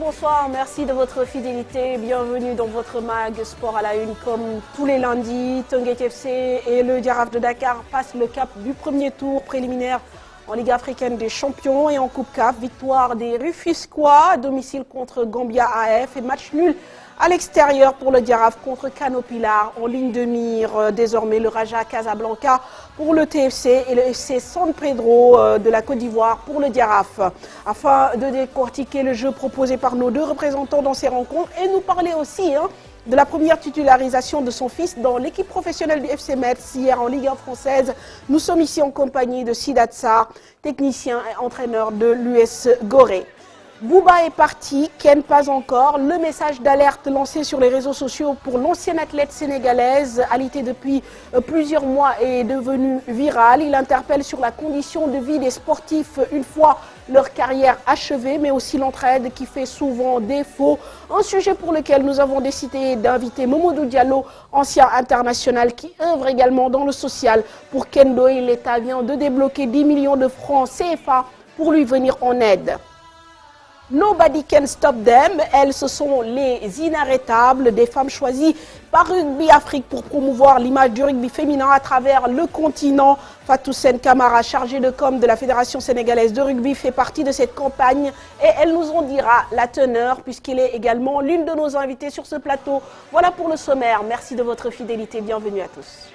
Bonsoir, merci de votre fidélité. Bienvenue dans votre mag Sport à la Une. Comme tous les lundis, Teungueth FC et le Jaraaf de Dakar passent le cap du premier tour préliminaire en Ligue africaine des champions et en Coupe CAF. Victoire des Rufisquois à domicile contre Gambia AF et match nul à l'extérieur pour le Jaraaf contre Kano Pilar. En ligne de mire, désormais le Raja Casablanca pour le TFC et le FC San Pedro de la Côte d'Ivoire pour le Jaraaf. Afin de décortiquer le jeu proposé par nos deux représentants dans ces rencontres et nous parler aussi de la première titularisation de son fils dans l'équipe professionnelle du FC Metz hier en Ligue 1 française. Nous sommes ici en compagnie de Sidat Sarr, technicien et entraîneur de l'US Gorée. Bouba est parti, Ken pas encore. Le message d'alerte lancé sur les réseaux sociaux pour l'ancienne athlète sénégalaise, alitée depuis plusieurs mois, est devenu viral. Il interpelle sur la condition de vie des sportifs une fois leur carrière achevée, mais aussi l'entraide qui fait souvent défaut. Un sujet pour lequel nous avons décidé d'inviter Mamadou Diallo, ancien international qui œuvre également dans le social. Pour Ken Ndoye, l'État vient de débloquer 10 millions de francs CFA pour lui venir en aide. Nobody can stop them. Elles, ce sont les inarrêtables des femmes choisies par Rugby Afrique pour promouvoir l'image du rugby féminin à travers le continent. Fatou Sen Camara, chargée de com de la Fédération sénégalaise de rugby, fait partie de cette campagne et elle nous en dira la teneur puisqu'elle est également l'une de nos invitées sur ce plateau. Voilà pour le sommaire. Merci de votre fidélité. Bienvenue à tous.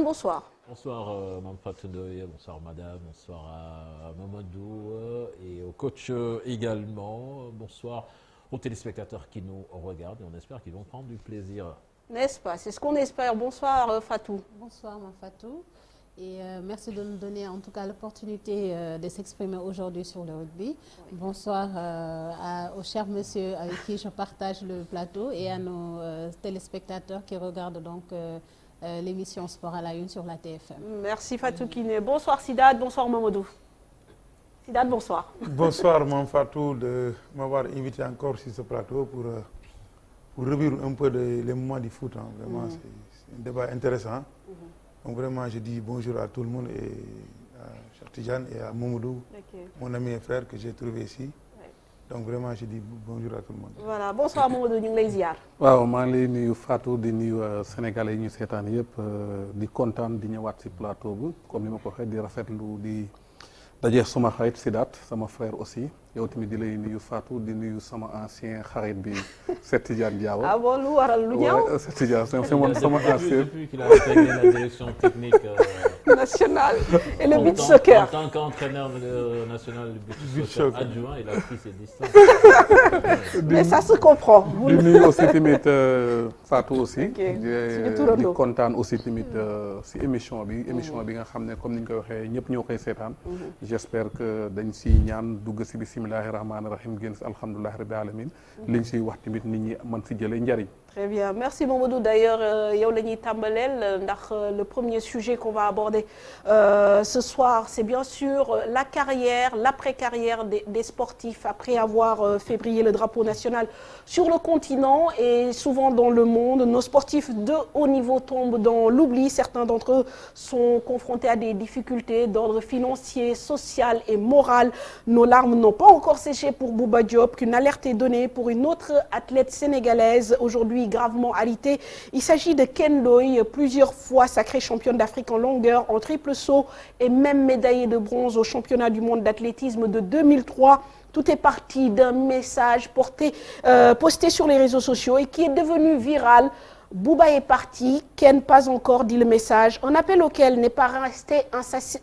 Bonsoir. Bonsoir Mme Fatou Ndoye, bonsoir Madame, bonsoir à Mamadou et au coach également. Bonsoir aux téléspectateurs qui nous regardent et on espère qu'ils vont prendre du plaisir. N'est-ce pas? C'est ce qu'on espère. Bonsoir Fatou. Bonsoir Mme Fatou et merci de nous donner en tout cas l'opportunité de s'exprimer aujourd'hui sur le rugby. Oui. Bonsoir au cher monsieur avec qui je partage le plateau et à nos téléspectateurs qui regardent donc l'émission Sport à la Une sur la TFM. Merci Fatou Kiné. Bonsoir Sidat, bonsoir Mamadou. Sidat, bonsoir. Bonsoir Mme Fatou de m'avoir invité encore sur ce plateau pour revivre un peu les moments du foot. Vraiment, c'est un débat intéressant. Donc vraiment, je dis bonjour à tout le monde et à Chartijan et à Mamadou, mon ami et frère que j'ai trouvé ici. Donc vraiment je dis bonjour à tout le monde. Voilà, bonsoir Mamadou, ñu ngi lay ziar. waaw maa ngi lay nuyu Fatou di nuyu Sénégalais yi ñu seetaan yëpp di kontaan di ñëwaat ci plateau bi comme ni ma ko waxee di rafetlu di daje suma xarit Sidat sama frère aussi yow tamit di lay nuyu Fatou di nuyu sama ancien xarit bi Cheikh Tidiane Diawo. Ah bon, lu waral lu ñaaw. Cheikh Tidiane c'est mon sama ancien. Depuis qu'il a intégré la direction technique nationale et le beach soccer. En tant qu'entraîneur national du beach soccer adjoint, il a pris ses distances. Mais ça se comprend. di nuyu aussi tamit Fatou aussi. di kontaan aussi tamit si émission bi nga xam ne comme ni ñu koy waxee ñëpp ñoo koy seetaan. J'espère que dañ si ñaan dugg si bismillahi rahmaani rahim génn si alhamdulillahi rabbil alamin liñ siy wax tamit nit ñi mën si jëlee njariñ. Très bien, merci Mamadou. D'ailleurs, yow la ñuy tàmbaleel ndax le premier sujet qu'on va aborder ce soir, c'est bien sûr la carrière, l'après-carrière des sportifs après avoir fait briller le drapeau national sur le continent et souvent dans le monde. Nos sportifs de haut niveau tombent dans l'oubli. Certains d'entre eux sont confrontés à des difficultés d'ordre financier, social et moral. Nos larmes n'ont pas encore séché pour Bouba Diop, qu'une alerte est donnée pour une autre athlète sénégalaise aujourd'hui gravement alitée. Il s'agit de Ken Ndoye, plusieurs fois sacrée championne d'Afrique en longueur, en triple saut et même médaillée de bronze au championnat du monde d'athlétisme de 2003. Tout est parti d'un message posté sur les réseaux sociaux et qui est devenu viral. Bouba est parti, Ken pas encore, dit le message. Un appel auquel n'est pas resté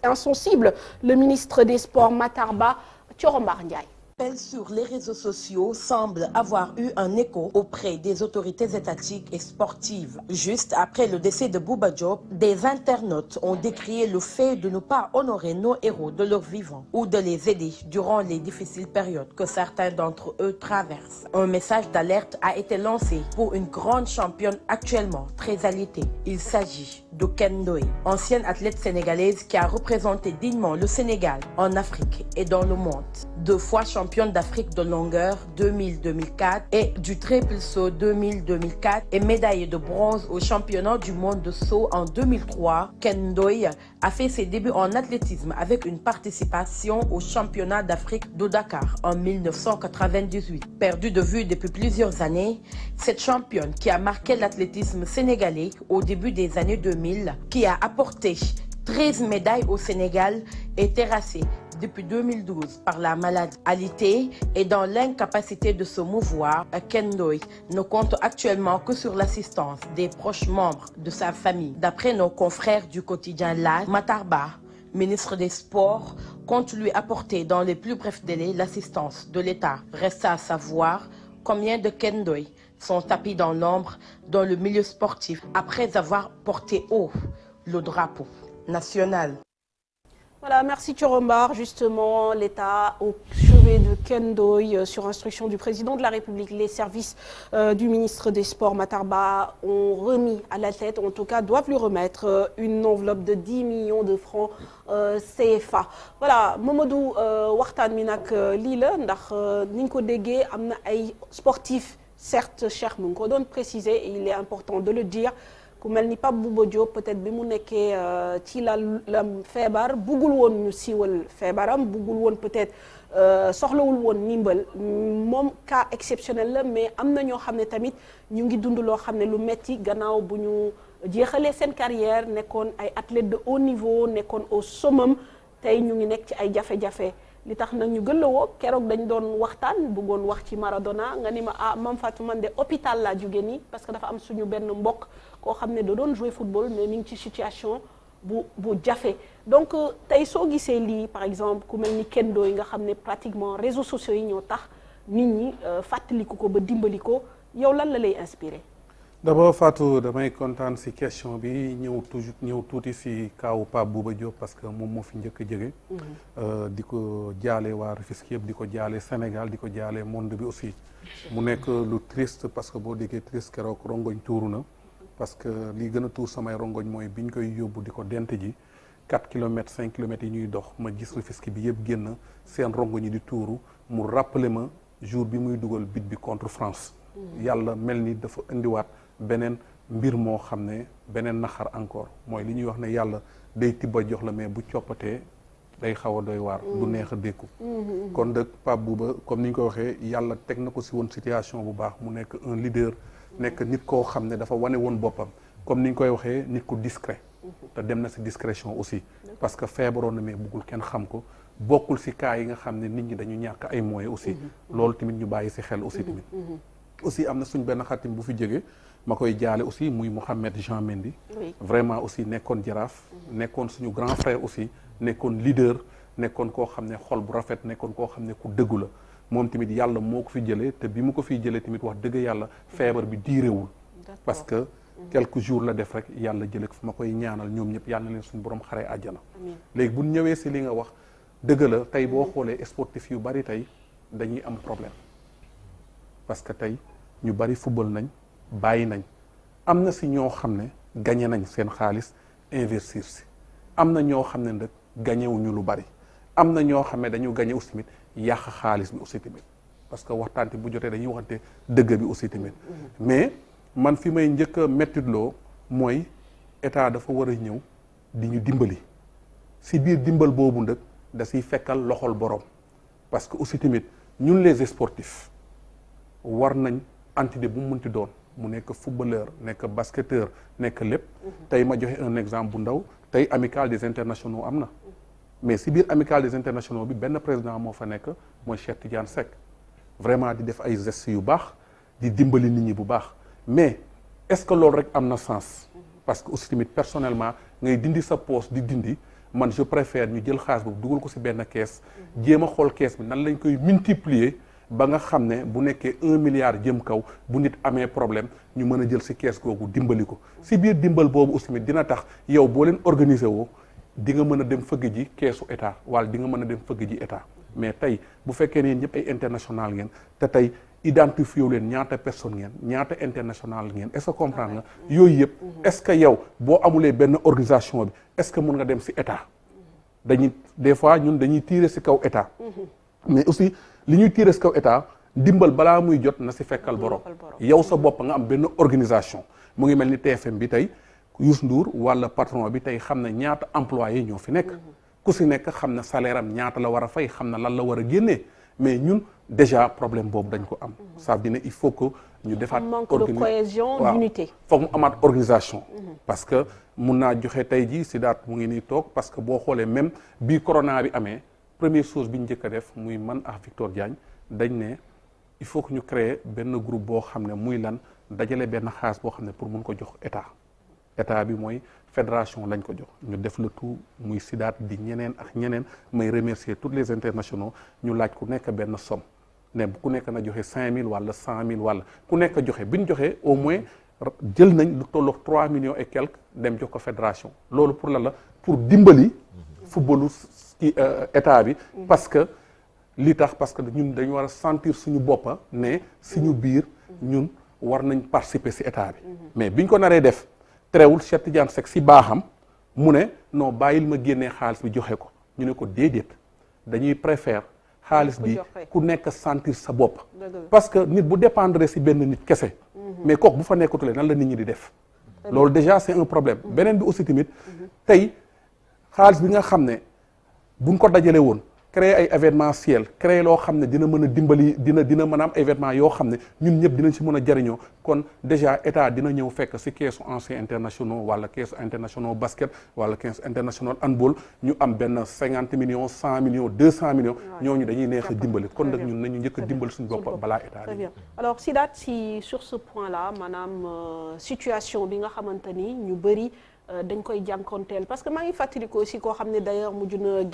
insensible le ministre des Sports Matarba, Thioromar Ndiaye. L'appel sur les réseaux sociaux semble avoir eu un écho auprès des autorités étatiques et sportives. Juste après le décès de Bouba Diop, des internautes ont décrié le fait de ne pas honorer nos héros de leur vivant ou de les aider durant les difficiles périodes que certains d'entre eux traversent. Un message d'alerte a été lancé pour une grande championne actuellement très alitée. Il s'agit de Ken Ndoye, ancienne athlète sénégalaise qui a représenté dignement le Sénégal en Afrique et dans le monde. 2 fois championne championne d'Afrique de longueur 2000-2004 et du triple saut 2000-2004 et médaillée de bronze au championnat du monde de saut en 2003. Ken Ndoye a fait ses débuts en athlétisme avec une participation au championnat d'Afrique de Dakar en 1998. Perdue de vue depuis plusieurs années, cette championne qui a marqué l'athlétisme sénégalais au début des années 2000, qui a apporté 13 médailles au Sénégal, est terrassée depuis 2012 par la maladie. Alité et dans l'incapacité de se mouvoir, Ken Ndoye ne compte actuellement que sur l'assistance des proches membres de sa famille. D'après nos confrères du quotidien L'As, Matar Ba, ministre des Sports, compte lui apporter dans les plus brefs délais l'assistance de l'État. Reste à savoir combien de Ken Ndoye sont tapis dans l'ombre dans le milieu sportif après avoir porté haut le drapeau national. Voilà, merci Thiorombar. Justement, l'État au chevet de Ken Ndoye, sur instruction du président de la République, les services du ministre des Sports, Matar Ba, ont remis à l'athlète, en tout cas doivent lui remettre une enveloppe de 10 millions de francs CFA. Voilà, Mamadou waxtaan mi nag lii la ndax ni ñu ko déggee am na ay sportifs, certes Cheikh mu ngi ko doon préciser et il est important de le dire. ku mel ni Pape Bouba Diop peut-être bi mu nekkee ci la feebar buggul woon ñu siiwal feebaram buggul woon peut-être soxlawul woon ndimbal moom cas exceptionnel la mais am na ñoo xam ne tamit ñu ngi dund loo xam ne lu metti gannaaw bu ñu jeexalee seen carrière nekkoon ay athlètes de haut niveau nekkoon au summum tey ñu ngi nekk ci ay jafe-jafe li tax nag ñu gën la woo keroog dañ doon waxtaan bëggoon wax ci Maradona nga ni ma Mame Fatou man de hôpital laa jóge nii parce que dafa am suñu benn mbokk koo xam ne da doon jouer football mais mi ngi ci situation bu jafe donc tey soo gisee lii par exemple ku mel ni Ken Ndoye nga xam ne pratiquement réseaux sociaux yi ñoo tax nit ñi fàttaliku ko ba dimbali ko yow lan la lay inspiré. D'abord Fatou damay kontaan si question bi ñëw tuuti si kaawu Pape Bouba Diop parce que moom moo fi njëkk a jóge di ko jaale waa Rufisque yëpp di ko jaale Sénégal di ko jaale monde bi aussi mu nekk lu triste parce que boo déggee triste keroog rongoñ tuuru na parce que li gën a tuur samay rongoñ mooy biñ koy yóbbu di ko dent ji 4 kilomètres 5 kilomètres yi ñuy dox ma gis Rufisque bi yëpp génn seen rongoñ yi di tuuru mu rappelé ma jour bi muy dugal but bi contre France yàlla mel ni dafa indiwaat beneen mbir moo xam ne beneen naxar encore mooy li ñuy wax ne yàlla day tibba jox la mais bu coppatee day xaw a doy waar du neex a dékku kon dëgg Pape Bouba comme ni ñu ko waxee yàlla teg na ko si woon situation bu baax mu nekk un leader nekk nit koo xam ne dafa wane woon boppam comme ni ñu koy waxee nit ku discret te dem na si discrétion aussi parce que feebaroon na mais buggul kenn xam ko bokkul si cas yi nga xam ne nit ñi dañu ñàkk ay moyens aussi loolu tamit ñu bàyyi si xel aussi tamit aussi am na suñ benn xatim bu fi jóge ma koy jaale aussi muy Mohamed Jean Mendy vraiment aussi nekkoon jaraaf nekkoon suñu grand frère aussi nekkoon leader nekkoon koo xam ne xol bu rafet nekkoon koo xam ne ku dëggu la moom tamit yàlla moo ko fi jëlee te bi mu ko fiy jëlee tamit wax dëgg yàlla feebar bi diirewul parce que quelques jours la def rek yàlla jëlee ko fi ma koy ñaanal ñoom ñëpp yàlla na leen suñu borom xaree àjjana léegi bu ñëwee si li nga wax dëgg la tey boo xoolee sportif yu bari tey dañuy am problème parce que tey ñu bari football nañ bàyyi nañ am na si ñoo xam ne gagné nañ seen xaalis investir si am na ñoo xam ne nag gagné wuñu lu bari am na ñoo xam ne dañu gagné aussi tamit yàq xaalis bi aussi tamit parce que waxtaante bu jotee dañuy waxante dëgg bi aussi tamit mais man fi may njëkk a mettitloo mooy état dafa war a ñëw di ñu dimbali si biir dimbal boobu nag da siy fekkal loxol borom parce que aussi tamit ñun les sportifs war nañ entité bu mu munti doon mu nekk footballeur nekk basketteur nekk lépp tey ma joxe un exemple bu ndaw tey amicale des internationaux am na mais si biir amicale des internationaux bi benn président moo fa nekk mooy Cheikh Tidiane Seck vraiment di def ay gestes yu baax di dimbali nit ñi bu baax mais est-ce que loolu rek am na sens parce que aussi tamit personnellement ngay dindi sa poche di dindi man je préfère ñu jël xaalis boobu dugal ko si benn kees jéem a xool kees bi nan lañ koy multiplier ba nga xam ne bu nekkee 1 milliard jëm kaw bu nit amee problème ñu mën a jël si kees googu dimbali ko si biir dimbal boobu aussi tamit dina tax yow boo leen organiser woo di nga mën a dem fëgg ji keesu état wala di nga mën a dem fëgg ji état mais tey bu fekkee ne ñëpp ay international ngeen te tey identifié wu leen ñaata personne ngeen ñaata international ngeen est-ce que comprendre nga yooyu yëpp est-ce que yow boo amulee benn organisation bi est-ce que mën nga dem si état dañuy des fois ñun dañuy tirer si kaw état mais aussi li ñuy tirer si kaw état ndimbal balaa muy jot na si fekkal borom yow sa bopp nga am benn organisation mu ngi mel ni TFM bi tey Youssou Ndour wala patron bi tey xam na ñaata employé ñoo fi nekk ku si nekk xam na salaire am ñaata la war a fay xam na lan la war a génnee mais ñun déjà problème boobu dañ ko am ça veut dire il faut que ñu defaat manque de cohésion d'unité foog mu amaat organisation parce que mun naa joxe tey jii Sidaat mu ngi nii toog parce que boo xoolee même bii corona bi amee première chose bi ñu njëkk a def muy man ak Victor Diagne dañ ne il faut que ñu créer benn groupe boo xam ne muy lan dajale benn xaalis boo xam ne pour mun ko jox état bi mooy fédération lañ ko jox ñu def le tout muy Sidaat di ñeneen ak ñeneen may remercier tous les internationaux ñu laaj ku nekk benn somme ne ku nekk na joxe 5000 wala 100000 wala ku nekk joxe bi ñu joxee au moins jël nañ lu tolloog 3 millions et quelques dem jox ko fédération loolu pour lan la pour dimbali footballu ci état bi parce que li tax parce que ñun dañu war a sentir suñu boppa ne suñu biir ñun war nañ participer ci état bi mais biñ ko naree def terewul Cheikh Tidiane Seck si baaxam mu ne non bàyyil ma génnee xaalis bi joxe ko ñu ne ko déedéet dañuy préfère xaalis bi ku nekk sentir sa bopp parce que nit bu dépendre si benn nit kese mais kooku bu fa nekkatulee nan la nit ñi di def loolu déjà c'est un problème beneen bi aussi tamit tey xaalis bi nga xam ne buñ ko dajale woon créer ay événementiel créer loo xam ne dina mën a dimbali dina mën a am événement yoo xam ne ñun ñëpp dinañ si mën a jariñoo kon déjà état dina ñëw fekk si keesu anciens internationaux wala keesu internationaux basket wala keesu international handball ñu am benn 50 millions 100 millions 200 millions ñooñu dañuy neex a dimbali kon nag ñun nañu njëkk a dimbali suñu bopp balaa état très bien alors Sidaat si sur ce point là maanaam situation bi nga xamante ni ñu bëri dañ koy jànkonteel parce que maa ngi fàttaliku aussi koo xam ne d'ailleurs mujj na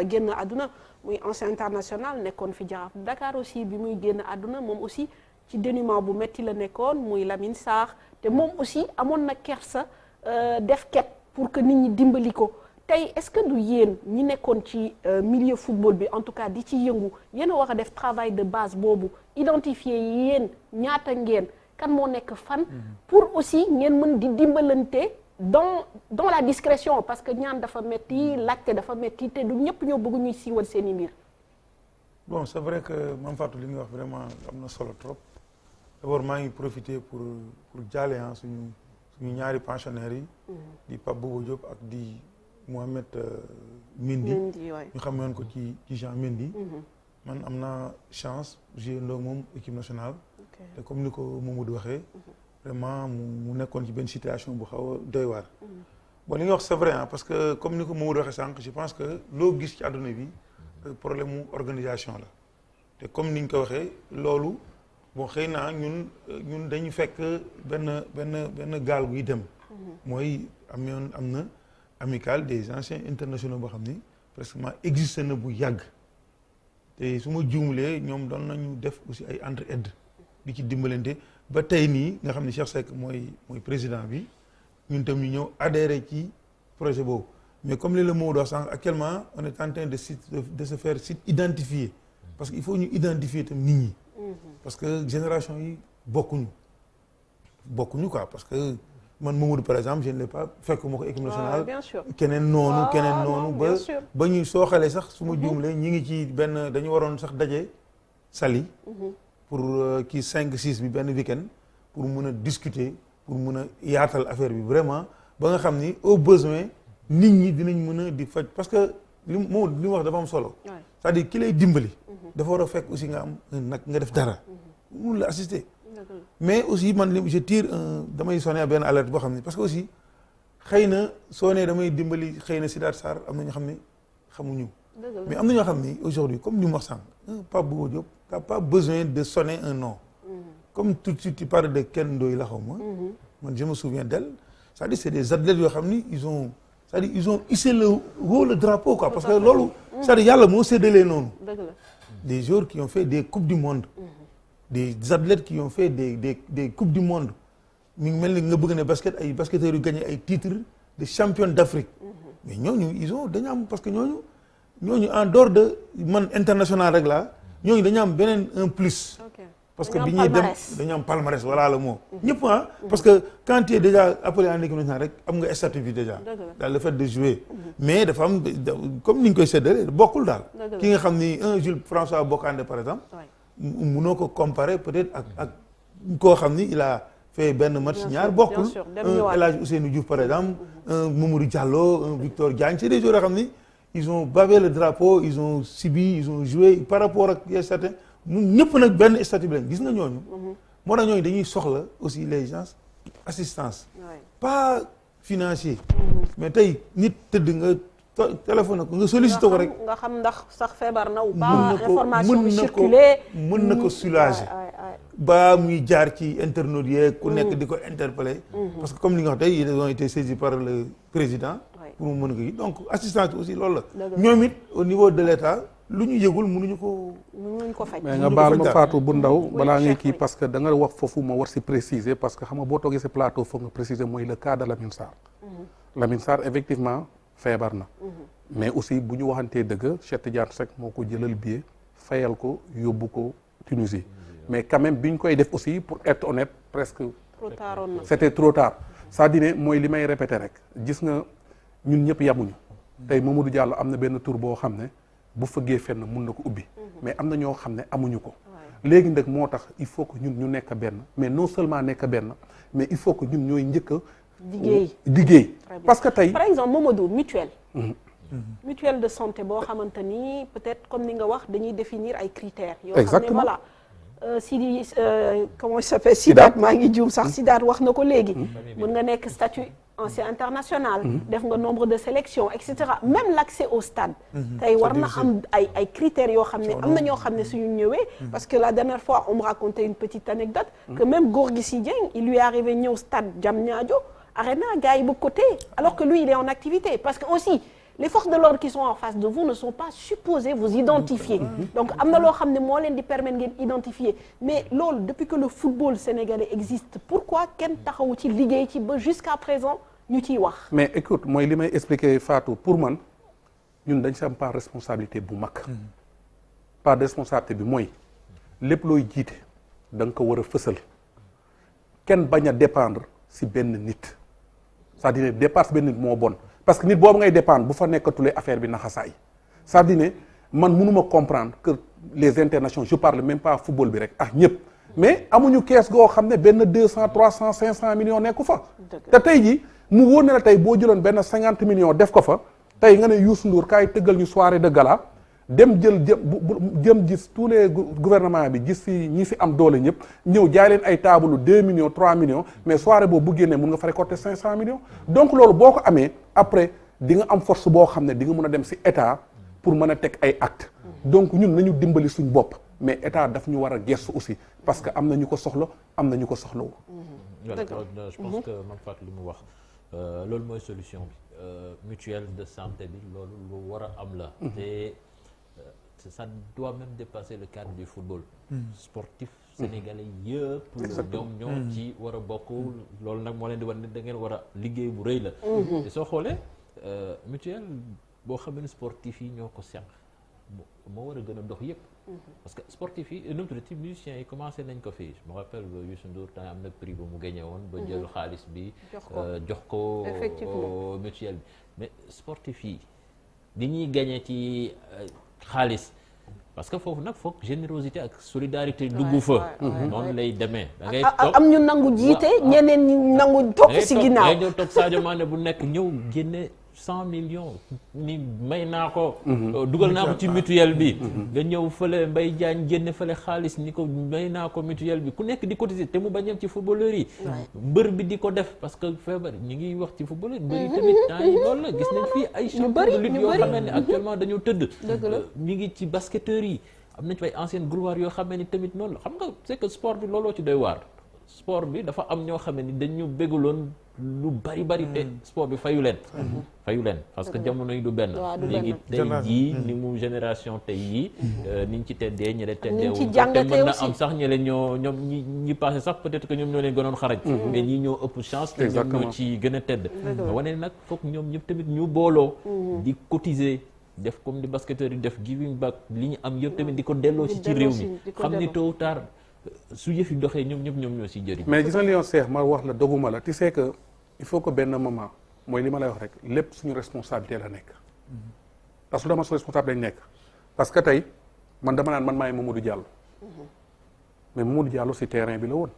génn àdduna muy ancien international nekkoon fi Jaraaf Dakar aussi bi muy génn àdduna moom aussi ci dénuement bu metti la nekkoon muy Lamine Sarr te moom aussi amoon na kersa def ket pour que nit ñi dimbali ko tey est-ce que du yéen ñi nekkoon ci milieu football bi en tout cas di ci yëngu yéen a war a def travail de base boobu identifier yéen ñaata ngeen kan moo nekk fan pour aussi ngeen mën di dimbalante dans la discrétion parce que ñaan dafa metti laajte dafa metti te du ñëpp ñoo bëgg ñuy siiwal seen i mbir. bon c'est vrai que Mame Fatou li nga wax vraiment am na solo trop d'abord maa ngi profiter pour jaale suñu pensionnaires yi. di Pape Bouba Diop ak di Mohamed Mendy ñu xamoon ko ci Jean Mendy. man am naa chance jouer ndoog moom équipe nationale. te comme ni ko Mamadou waxee. vraiment mu nekkoon ci benn situation bu xaw a doy waar. bon li nga wax c'est vrai parce que comme ni ko Mamadou waxee sànq je pense que loo gis ci àdduna bi problème mu organisation la te comme ni ñu ko waxee loolu bon xëy na ñun dañu fekk benn gaal guy dem. mooy am na amicale des anciens internationaux boo xam ni presque existé na bu yàgg te su ma juumlee ñoom doon nañu def aussi ay entre-aide di ci dimbalante. ba tey nii nga xam ne Cheikh Seck mooy président bi ñun tam ñu ñëw adhéré ci projet boobu mais comme li la moo dox sànq actuellement on est en train de se faire site identifié parce que il faut ñu identifier tam nit ñi parce que génération yi bokkuñu quoi parce que man Mamadou par exemple je ne l'ai pas fekk ma ko équipe nationale keneen noonu ba ñu sooxalee sax su ma juumlee ñi ngi ci benn dañu waroon sax daje Saly pour kii 5-6 bi benn week-end pour mun a discuter pour mun a yaatal affaire bi vraiment ba nga xam ni au besoin nit ñi dinañ mën a di faj parce que li mu wax dafa am solo. c'est-à-dire ki lay dimbali. dafa war a fekk aussi nga am nag nga def dara. mun la assister. mais aussi man je tire damay sonné benn alerte boo xam ne parce que aussi xëy na soo nee damay dimbali xëy na Sidaat Sarr am na ñoo xam ne xamuñu. mais am na ñoo xam ni aujourd'hui comme ni mu wax sànq Pape Bouba Diop t'as pas besoin de sonner un nom. Comme tout de suite tu parles de Ken Ndoye la xaw ma. man je me souviens d'elle c'est-à-dire c'est des athlètes yoo xam ni ils ont hissé le drapeau quoi parce que loolu. c'est-à-dire yàlla moo séddalee noonu. des joueurs qui ont fait des coupes du monde. des athlètes qui ont fait des coupes du monde. mi ngi mel ni nga bëgg ne ay basketteurs yu gagné ay titres de champion d'Afrique. mais ñooñu dañu am parce que ñooñu en dehors de man international rek la ñooñu dañu am beneen un plus. parce que bi ñuy dem dañu am palmarès voilà le mot. ñëpp ah parce que quand tu es déjà appelé en équipe nationale rek am nga statut bi déjà. dans le fait de jouer. mais dafa am comme ni ñu koy séddalee bokkul daal. ki nga xam ni un Jules François Bocandé par exemple. mënoo ko comparer peut-être ak koo xam ni il a fait benn match ñaar bokkul. un El Hadj Ousseynou Diouf par exemple. un Mamadou Diallo un Victor Diagne c'est des joueurs yoo xam ni ils ont bavé le drapeau ils ont subi ils ont joué par rapport ak certains. ñëpp nag benn statut bi lañ gis nga ñooñu. moo tax ñooñu dañuy soxla aussi les gens assistance. pas financier. mais tey nit tëdd nga téléphone ko nga sollicité ko rek. nga xam ndax sax feebar na ou pas. information bi circulé mën na ko soulager. ba muy jaar ci internautes yeeg ku nekk di ko interpeller. parce que comme li nga wax tey ils ont été saisis par le président. pour mu mën ko yi donc assistance bi aussi loolu la. ñoom it au niveau de l'État. lu ñu yëgul mënuñu ko faj. mais nga baal ma Fatou bu ndaw balaa ngay kii parce que da nga wax foofu ma war si préciser parce que xam nga boo toogee si plateau foog nga préciser mooy le cas de Lamine Sarr. Lamine Sarr effectivement feebar na. mais aussi bu ñu waxantee dëgg Cheikh Tidiane Seck moo ko jëlal billet fayal ko yóbbu ko Tunisie. mais quand même bi ñu koy def aussi pour être honnête presque. trop tard na c'était trop tard. c'est-à-dire mooy li may répéter rek gis nga ñun ñëpp yamuñu. tey Mamadou Diallo am na benn tur boo xam ne. bu fëggee fenn mun na ko ubbi mais am na ñoo xam ne amuñu ko léegi nag moo tax il faut que ñun ñu nekk benn mais non seulement nekk benn mais il faut que ñun ñooy njëkk a liggéey parce que tey par exemple Mamadou mutuelle mutuelle de santé boo xamante ni peut-être comme ni nga wax dañuy définir ay critères yoo xam ne voilà Sidi comment il s'appelle Sidaat maa ngi juum sax Sidaat wax na ko léegi mën nga nekk statut ancien international def nga nombre de sélection et cetera même l'accès au stade tey war na am ay critères yoo xam ne am na ñoo xam ne suñu ñëwee parce que la dernière fois on me racontait une petite anecdote que même Gorgui Sy Dieng il lui est arrivé ñëw stade Diamniadio Arena gars yi bëgg ko téye alors que lui il est en activité parce que aussi les forces de l'ordre qui sont en face de vous ne sont pas supposées vous identifier donc am na loo xam ne moo leen di permettre ngeen identifier mais loolu depuis que le football sénégalais existe pourquoi kenn taxawu ci liggéey ci ba jusqu'à présent ñu ciy wax. mais écoute mooy li may expliquer Fatou pour man ñun dañ si am pas responsabilité bu mag. pas de responsabilité bi mooy lépp looy jiite da nga ko war a fësal kenn bañ a dépendre si benn nit c'est-à-dire départ si benn nit moo bon. parce que nit boobu ngay dépendre bu fa nekkatulee affaire bi naxasaay c'est-à-dire ne man mënuma comprendre que les internationaux je parle même pas football bi rek ak ñëpp mais amuñu kees goo xam ne benn 200 300 500 millions nekku fa. te tey jii mu wóor ne la tey boo jëloon benn 50 millions def ko fa tey nga ne Youssou Ndour kaay tëggal ñu soirée de gala dem jëm gis tous les gouvernements bi gis si ñi si am doole ñëpp ñëw jaay leen ay taabalu 2 millions 3 millions mais soirée boobu bu génnee mun nga fa récolter 500 millions donc loolu boo ko amee après di nga am force boo xam ne di nga mën a dem si état pour mën a teg ay actes donc ñun nañu dimbali suñ bopp mais état daf ñu war a gestu aussi parce que am na ñu ko soxla am na ñu ko soxlawu. je pense que Mame Fatou li mu wax loolu mooy solution bi mutuelle de santé bi loolu lu war a am la te ça doit même dépasser le cadre du football sportif sénégalais yëpp ñoo ci war a bokk loolu nag moo leen di wan ne da ngeen war a liggéey bu rëy la te soo xoolee mutuelle boo xam ne sportif yi ñoo ko seq moo war a gën a dox yëpp parce que sportif yi nu mu tudd ci musiciens yi commencé nañ ko fii je me rappelle Youssou Ndour temps am na prix bu mu gagné woon ba jël xaalis bi jox ko mutuelle bi mais sportif yi di ñuy gagné ci xaalis parce que foofu nag foog générosité ak solidarité dugg fa noonu lay demee da ngay toog am ñu nangu jiite ñeneen ñu nangu topp si ginnaaw ngay ñëw toog Sadio Mané bu nekk ñëw génne 100 millions ni may naa ko dugal naa ko ci mutuelle bi nga ñëw fële Mbaye Diagne génne fële xaalis ni ko may naa ko mutuelle bi ku nekk di cotiser te mu bañ a ci footballeur yi mbër bi di ko def parce que feebar ñi ngi wax ci footballeur mbër yi tamit temps yi loolu la gis nañ fii ay champion de lutte yoo xam ne actuellement dañoo tëdd ñi ngi ci basketteurs yi am nañ fay ancienne gloire yoo xam ne ni tamit noonu la xam nga c'est que sport bi looloo ci doy waar sport bi dafa am ñoo xam ne ni dañu bégguloon lu bari te sport bi fayu leen parce que jamono yi du benn léegi tey jii ni mu génération tey yii niñ ci teddee ñele teddeewul te mën na am sax ñele ñoom ñi passé sax peut-être que ñoom ñoo leen gënoon xaraj mais ñii ñoo ëpp chance te ñoom ñoo ci gën a tedd wane nag foog ñoom ñëpp tamit ñu booloo di cotiser def comme di basketteurs yi def giving back li ñu am yëpp tamit di ko delloo ci réew mi xam ni tôt ou tard su yëf yi doxee ñoom ñoo si jëriñ. mais gis nga Lion Cheikh ma wax la doguma la tu sais que il faut que benn moment mooy li ma lay wax rek lépp suñu responsabilité la nekk. parce que dama su responsabilité lañ nekk parce que tey man dama naan man maay Mamadou Diallo mais Mamadou Diallo si terrain bi la woon.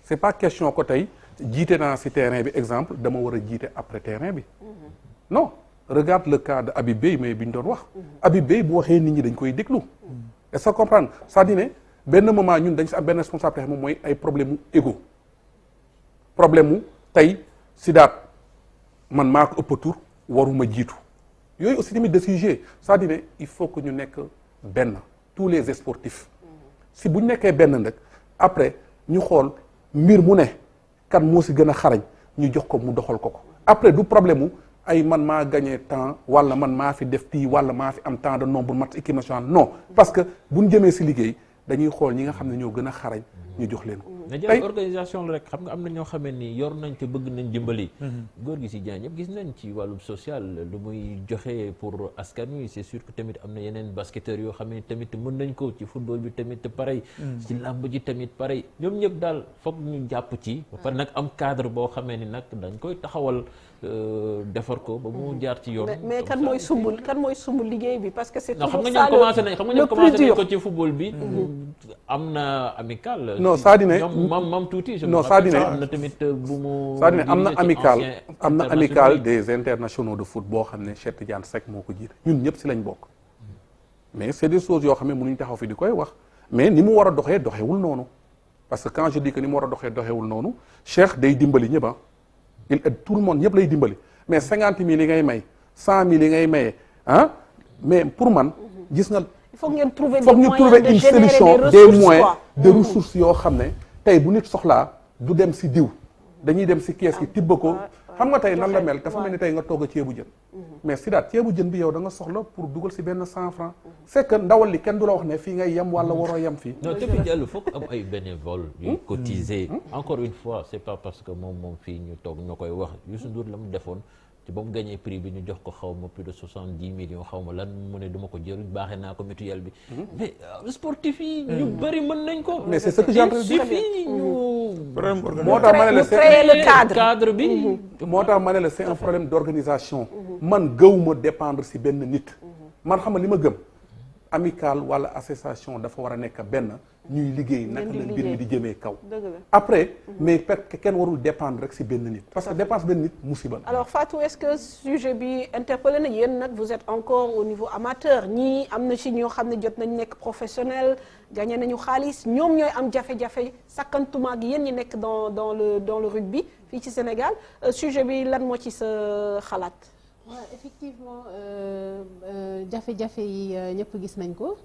c'est pas question que tey jiite naa si terrain bi exemple dama war a jiite après terrain bi. non regarde le cas de Habib Beye mais bi ñu doon wax. Habib Beye bu waxee nit ñi dañ koy déglu. est-ce que comprendre c'est-à-dire ne benn moment ñun dañ si am benn responsabilité moom mooy ay problème mu égo problème mu tey Sidaat man maa ko ëpp tur waruma jiitu yooyu aussi tamit de sujet c'est-à-dire ne il faut que ñu nekk benn tous les sportifs si bu ñu nekkee benn nag après ñu xool mbir mu ne kan moo si gën a xarañ ñu jox ko mu doxal ko après du problème mu ay man maa gagné temps wala man maa fi def tii wala maa fi am temps de nombre match équipe nationale non parce que bu ñu jëmee si liggéey dañuy xool ñi nga xam ne ñoo gën a xarañ ñu jox leen ko. na jël organisation la rek xam nga am na ñoo xamee ni yor nañ te bëgg nañ dimbali. góor gi si Diagne ñëpp gis nañ ci wàllum social lu muy joxe pour askan wi c'est sûr que tamit am na yeneen basketteurs yoo xam ne tamit mën nañ ko ci football bi tamit pareil. ci làmb ji tamit pareil ñoom ñëpp daal foog ñu jàpp ci. ba pare nag am cadre boo xamee ni nag dañ koy taxawal defar ko ba mu jaar ci yoon. mais kan mooy sumb liggéey bi parce que c'est toujours xam ça nga ñoom commencé nañ ko ci football bi. am na amical. non c'est-à-dire ne mam tuuti. non c'est-à-dire ne am na tamit bu mu. c'est-à-dire ne am na amical des internationaux de foot boo xam ne Cheikh Tidiane Seck moo ko jiite ñun ñëpp si lañ bokk. mais c'est des choses yoo xam ne mënuñ taxaw fi di koy wax mais ni mu war a doxewul noonu parce que quand je dis que ni mu war a doxewul noonu Cheikh day dimbali ñëpp il aide tout le monde ñëpp lay dimbali mais 50 000 yi ngay may 100 000 yi ngay maye mais pour man gis nga. il faut ngeen trouver une solution des moyens de ressources yoo xam ne tey bu nit soxlaa du dem si diw dañuy dem si kees gi tibb ko xam nga tey nan la mel dafa mel ni tey nga togg a ceebu jën mais Sidaat ceebu jën bi yow da nga soxla pour dugal si benn 100 francs c'est que ndawal li kenn du la wax ne fii ngay yem wala waroo yem fii. non te fi jàll foog am ay bénévoles yuy cotiser encore une fois c'est pas parce que moom fii ñu toog ñoo koy wax Youssou Ndour la mu defoon te ba mu gagné prix bi ñu jox ko xaw ma plus de 70 millions xaw ma lan mu ne duma ko jël baaxee naa ko mutuelle bi mais sportif yi ñu bëri mën nañ ko mais c'est ce que j'ai entendu suffit ñu moo tax ma ne la créer le cadre bi moo tax ma ne la c'est un problème d'organisation man gëwuma dépendre si benn nit man xam nga li ma gëm amical wala association dafa war a nekk benn ñuy liggéey naka la mbir mi di jëmee kaw après mais peut-être que kenn warul dépendre rek si benn nit parce que dépense benn nit musiba la. alors Fatou est-ce que sujet bi interpellé na yéen nag vous êtes encore au niveau amateur ñii am na ci ñoo xam ne jot nañ nekk professionnel gagné nañu xaalis ñoom ñooy am jafe-jafe sakkantuma ak yéen ñi nekk dans le rugby fii ci Sénégal sujet bi lan moo ci sa xalaat. waaw effectivement jafe-jafe yi ñëpp gis nañ ko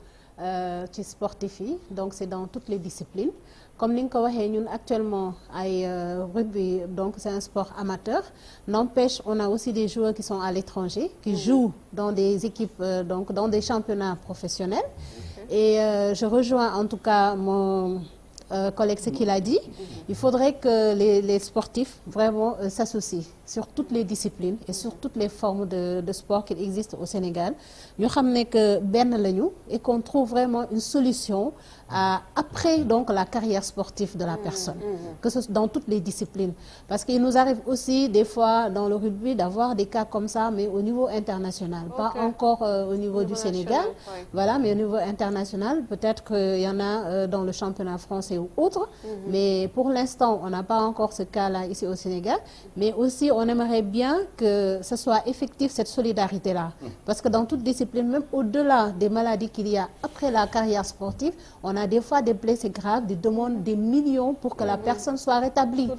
ci sportif yi donc c'est dans toutes les disciplines comme ni nga ko waxee ñun actuellement ay rugby donc c'est un sport amateur n'empêche on a aussi des joueurs qui sont à l'étranger qui jouent dans des équipes donc dans des championnats professionnels et je rejoins en tout cas mon collègue ce qu'il a dit il faudrait que les sportifs vraiment s'associent sur toutes les disciplines et sur toutes les formes de sport qu'il existe au Sénégal ñu xam ne que benn lañu et qu'on trouve vraiment une solution après donc la carrière sportive de la personne que ce soit dans toutes les disciplines parce qu'il nous arrive aussi des fois dans le rugby d'avoir des cas comme ça mais au niveau international pas encore au niveau du Sénégal voilà mais au niveau international peut-être qu'il y en a dans le championnat français ou autre mais pour l'instant on n'a pas encore ce cas-là ici au Sénégal mais aussi on aimerait bien que ce soit effectif cette solidarité-là parce que dans toute discipline même au-delà des maladies qu'il y a après la carrière sportive on a des fois des blessés graves des demandes des millions pour que la personne soit rétablie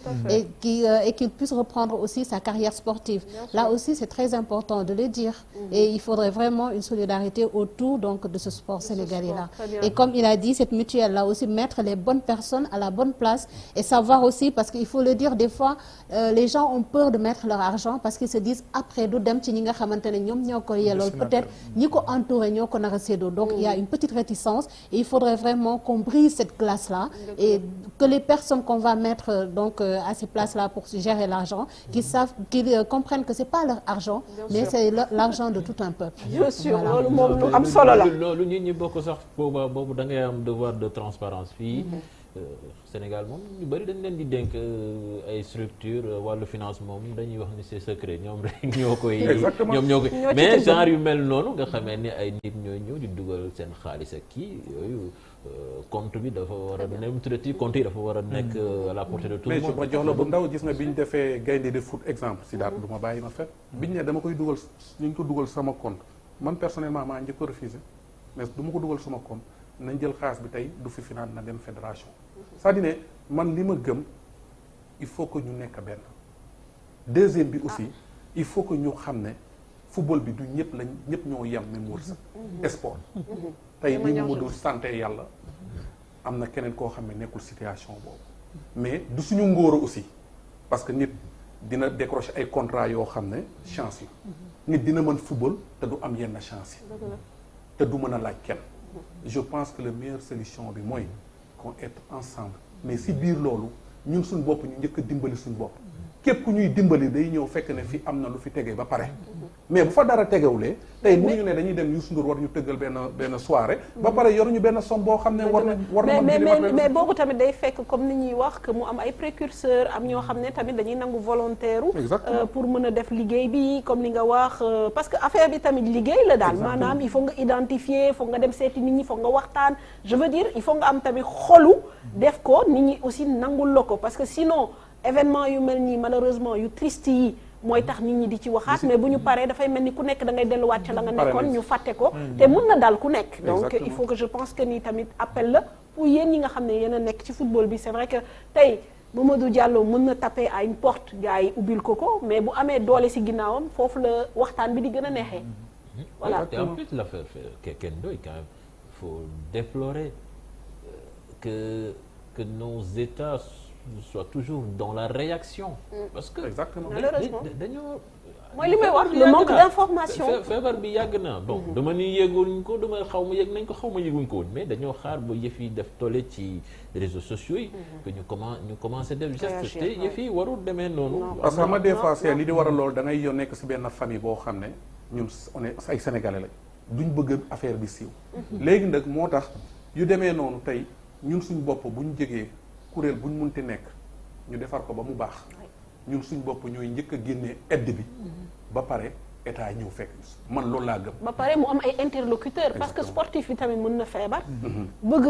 et qu'il puisse reprendre aussi sa carrière sportive là aussi c'est très important de le dire et il faudrait vraiment une solidarité autour donc de ce sport sénégalais-là et comme il a dit cette mutuelle-là aussi mettre les bonnes personnes à la bonne place et savoir aussi parce qu'il faut le dire des fois les gens ont peur de mettre leur argent parce qu'ils se disent après du dem ci ñi nga xamante ne ñoom ñoo ko yellool peut-être ñi ko entouré ñoo ko nar a séddoo donc il y a une petite réticence et il faudrait vraiment vraiment qu'on brise cette glace-là et que les personnes qu'on va mettre donc à ces places-là pour gérer l'argent, qu'ils comprennent que c'est pas leur argent, mais c'est l'argent de tout un peuple. Bien sûr, loolu moom lu am solo la. loolu nit ñi bokk sax boobu da ngay am devoir de transparence fii. Sénégal moom ñu bëri dañ leen di dénk ay structure wàllu finance moom dañuy wax ni c'est secret ñoom rek ñoo koy. ñoom ñoo koy mais genre yu mel noonu nga xamee ni ay nit ñooy ñëw di dugal seen xaalis ak kii yooyu compte bi dafa war a nem traité compte yi dafa war a nekk à la portée de tout le monde. mais ma jox la bu ndaw gis nga bi ñu defee gaynde de foot exemple si daat du ma bàyyi ma fet biñ ne dama koy dugal ñu ngi ko dugal sama compte man personnellement maa njëkk a refusé mais du ma ko dugal sama compte nañ jël xaalis bi tey du fi finance na dem fédération c'est-à-dire ne man li ma gëm il faut que ñu nekk benn deuxième bi aussi il faut que ñu xam ne football bi du ñëpp ñoo yem même wërsëg sport tey li mu dul santé yàlla am na keneen koo xam ne nekkul situation boobu mais du suñu ngóora aussi parce que nit dina décrocher ay contrat yoo xam ne chance la nit dina mën football te du am yenn chance yi te du mën a laaj kenn je pense que la meilleure solution bi mooy qu'on être ensemble mais si biir loolu ñun suñ bopp ñu njëkk a dimbali suñ bopp képp ku ñuy dimbali day ñëw fekk ne fi am na lu fi tegee ba pare mais bu fa dara tegewulee tey mënuñu ne dañuy dem Youssou Ndour war ñu tëggal benn soirée ba pare yoruñu benn somme boo xam ne war na mais boobu tamit day fekk comme ni ñuy wax que mu am ay précurseurs am ñoo xam ne tamit dañuy nangu volontaire pour mën a def liggéey bi comme li nga wax parce que affaire bi tamit liggéey la daal maanaam il faut nga identifier foog nga dem seeti nit ñi foog nga waxtaan je veux dire il faut nga am tamit xolu def ko nit ñi aussi nangul la ko parce que sinon événement yu mel nii malheureusement yu triste yi mooy tax nit ñi di ci waxaat mais bu ñu paree dafay mel ni ku nekk da ngay delluwaat ca la nga nekkoon ñu fàtte ko te mun na daal ku nekk donc il faut que je pense que nii tamit appel la pour yéen ñi nga xam ne yéen a nekk ci football bi c'est vrai que tey Mamadou Diallo mën na taper à une porte gars yi ubbil ko mais bu amee doole si ginnaawam foofu la waxtaan bi di gën a neexee voilà et en plus l'affaire Ken Ndoye quand même faut déplorer que nos États soit toujours dans la réaction. Parce que exactement dañoo. mooy li may wax le manque d'information. feebar bi yàgg na bon dama ni yëguñ ko dama xaw ma yëg nañ ko xaw ma yëguñ ko mais dañoo xaar ba yëf yi def tolle ci réseaux sociaux yi. que ñu commencé def geste te yëf yi warul demee noonu. parce que xam nga des fois c'est li di waral loolu da ngay yow nekk si benn famille boo xam ne ñun on est ay sénégalais lañ duñ bëgg affaire bi siiw. léegi nag moo tax yu demee noonu tey ñun suñ bopp bu ñu jegee kuréel bu ñu munti nekk ñu defar ko ba mu baax ñun suñ bopp ñooy njëkk a génnee aide bi ba pare état ñëw fekk man loolu laa gëm. ba pare mu am ay interlocuteurs parce que sportif bi tamit mën na feebar. bëgg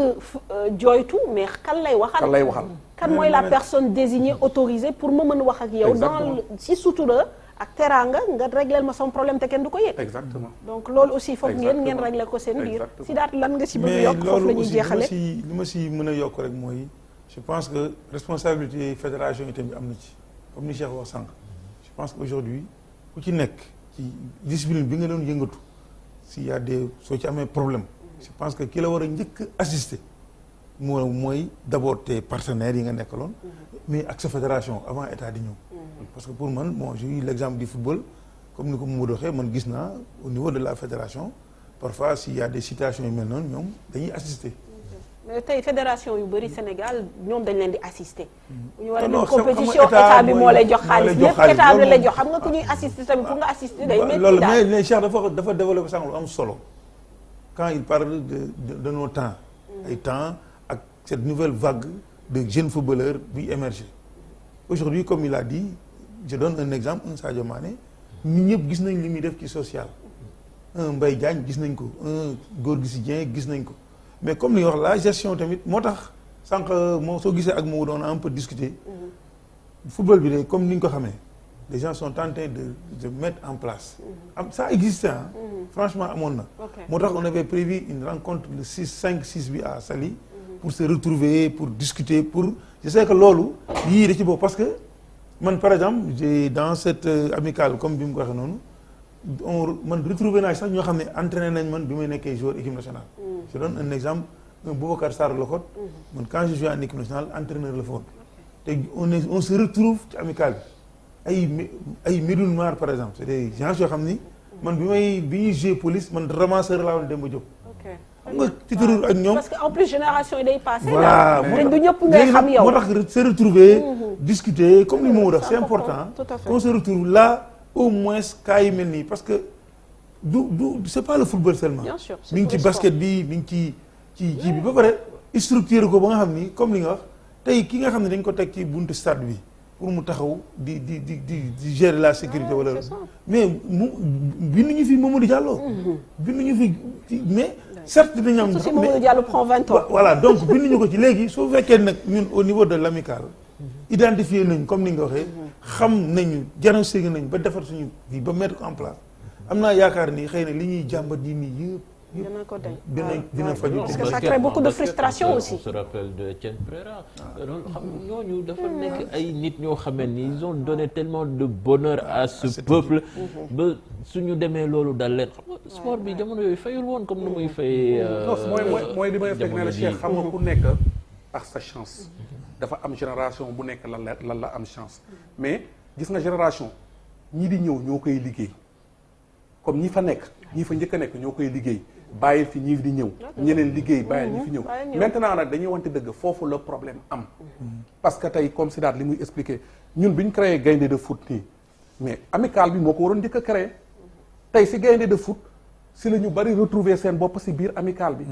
jooytu mais kan lay waxal. kan mooy la personne désignée autorisée pour ma mën wax ak yow. dans si sutura ak teraanga nga régler ma son problème te kenn du ko yëg. exactement donc loolu aussi foog ngeen régler ko seen biir. si daat lan nga si bëgg yokk foofu la ñuy jeexale mais loolu aussi li ma si mën a yokk rek mooy. je pense que responsabilité fédération yi tamit am na ci comme ni Cheikh wax sànq je pense que aujourd'hui ku ci nekk ci discipline bi nga doon yëngatu s'il y a des soo ci amee problème je pense que ki la war a njëkk assister mooy d'abord tes partenaires yi nga nekkaloon mais ak sa fédération avant état di ñëw parce que pour man bon j'ai eu l'exemple du football comme ni ko Mamadou waxee man gis naa au niveau de la fédération parfois s'il y a des situations yu mel noonu ñoom dañuy assister. mais tey fédération yu bëri Sénégal ñoom dañ leen di assister. bu ñu war a def compétition état bi moo lay jox xaalis lépp état bi lay jox xam nga ku ñuy assister tamit pour nga assister day métti loolu mais Cheikh dafa développé sànq lu am solo quand il parle de nos temps. ay temps ak cette nouvelle vague de jeunes footballeurs buy émerger aujourd'hui comme il a dit je donne un exemple un Sadio Mané ñun ñëpp gis nañ li muy def ci social. un Mbaye Diagne gis nañ ko un Gorgui Dieng gis nañ ko. mais comme li nga wax la gestion tamit moo tax sànq moo soo gisee ak moo doon un peu discuter football bi de comme ni ñu ko xamee les gens sont en train de mettre en place ça existait franchement amoon na moo tax on avait prévu une rencontre le 5-6 bi à Saly pour se retrouver pour discuter pour je sais que loolu yii da ci boobu parce que man par exemple j'ai dans cette amicale comme bi mu ko waxee noonu man retrouvé naa sax ñoo xam ne entraîné nañ man bi may nekkee joueur équipe nationale. je donne un exemple un Boubacar Sarr Locotte man quand je jouais en équipe nationale entraîneur la fa woon te on se retrouve ci amicale bi ay Médoune Mar par exemple c'est des gens yoo xam ni man bi ñuy jouer police man ramasseur laa woon Demba Diop. xam nga titre ak ñoom. parce que en plus génération yi day passé. voilà dañ du ñëpp ngay xam yow. moo tax se retrouver discuter comme ni mu wax c'est important. tout à fait qu'on se retrouve là au moins cas yi mel nii parce que du c'est pas le football seulement. bien sûr mi ngi ci basket bi mi ngi ci bi ba pare structure ko ba nga xam ni comme li nga wax tey ki nga xam ne dañ ko teg ci buntu stade bi pour mu taxaw di gérer la sécurité wala mais mu binduñu fi Mamadou Diallo. binduñu fi mais. certes dinañu am mais Mamadou Diallo prend 20 ans. voilà donc binduñu ko ci léegi soo fekkee nag ñun au niveau de l'amical identifier nañ comme ni nga waxee. xam nañu diagnostiqué nañ ba defar suñu vie ba mettre ko en place am naa yaakaar ni xëy na li ñuy jàmbat yi nii yëpp. dina faju parce que ça crée beaucoup de frustration aussi. on se rappelle de Etienne Préra. loolu xam ñooñu dafa nekk ay nit ñoo xam ne ils ont donné tellement de bonheur à ce peuple. ba suñu demee loolu dal leen xam nga sport bi jamono yooyu fayul woon comme ni muy fay. non mooy li may fekk ne la Cheikh xam nga ku nekk ak sa chance. dafa am génération bu nekk lan la am chance mais gis nga génération ñi di ñëw ñoo koy liggéey comme ñi fa nekk ñi fa njëkk a nekk ñoo koy liggéey. bàyyil fi ñii di ñëw ñeneen liggéey bàyyil ñi fi ñëw maintenant nag dañuy wante dëgg foofu le problème am parce que tey comme Sidaat li muy expliqué ñun bi ñu créé gaynde de foot nii mais amical bi moo ko waroon njëkk a créé tey si gaynde de foot si la ñu bari retrouver seen bopp si biir amical bi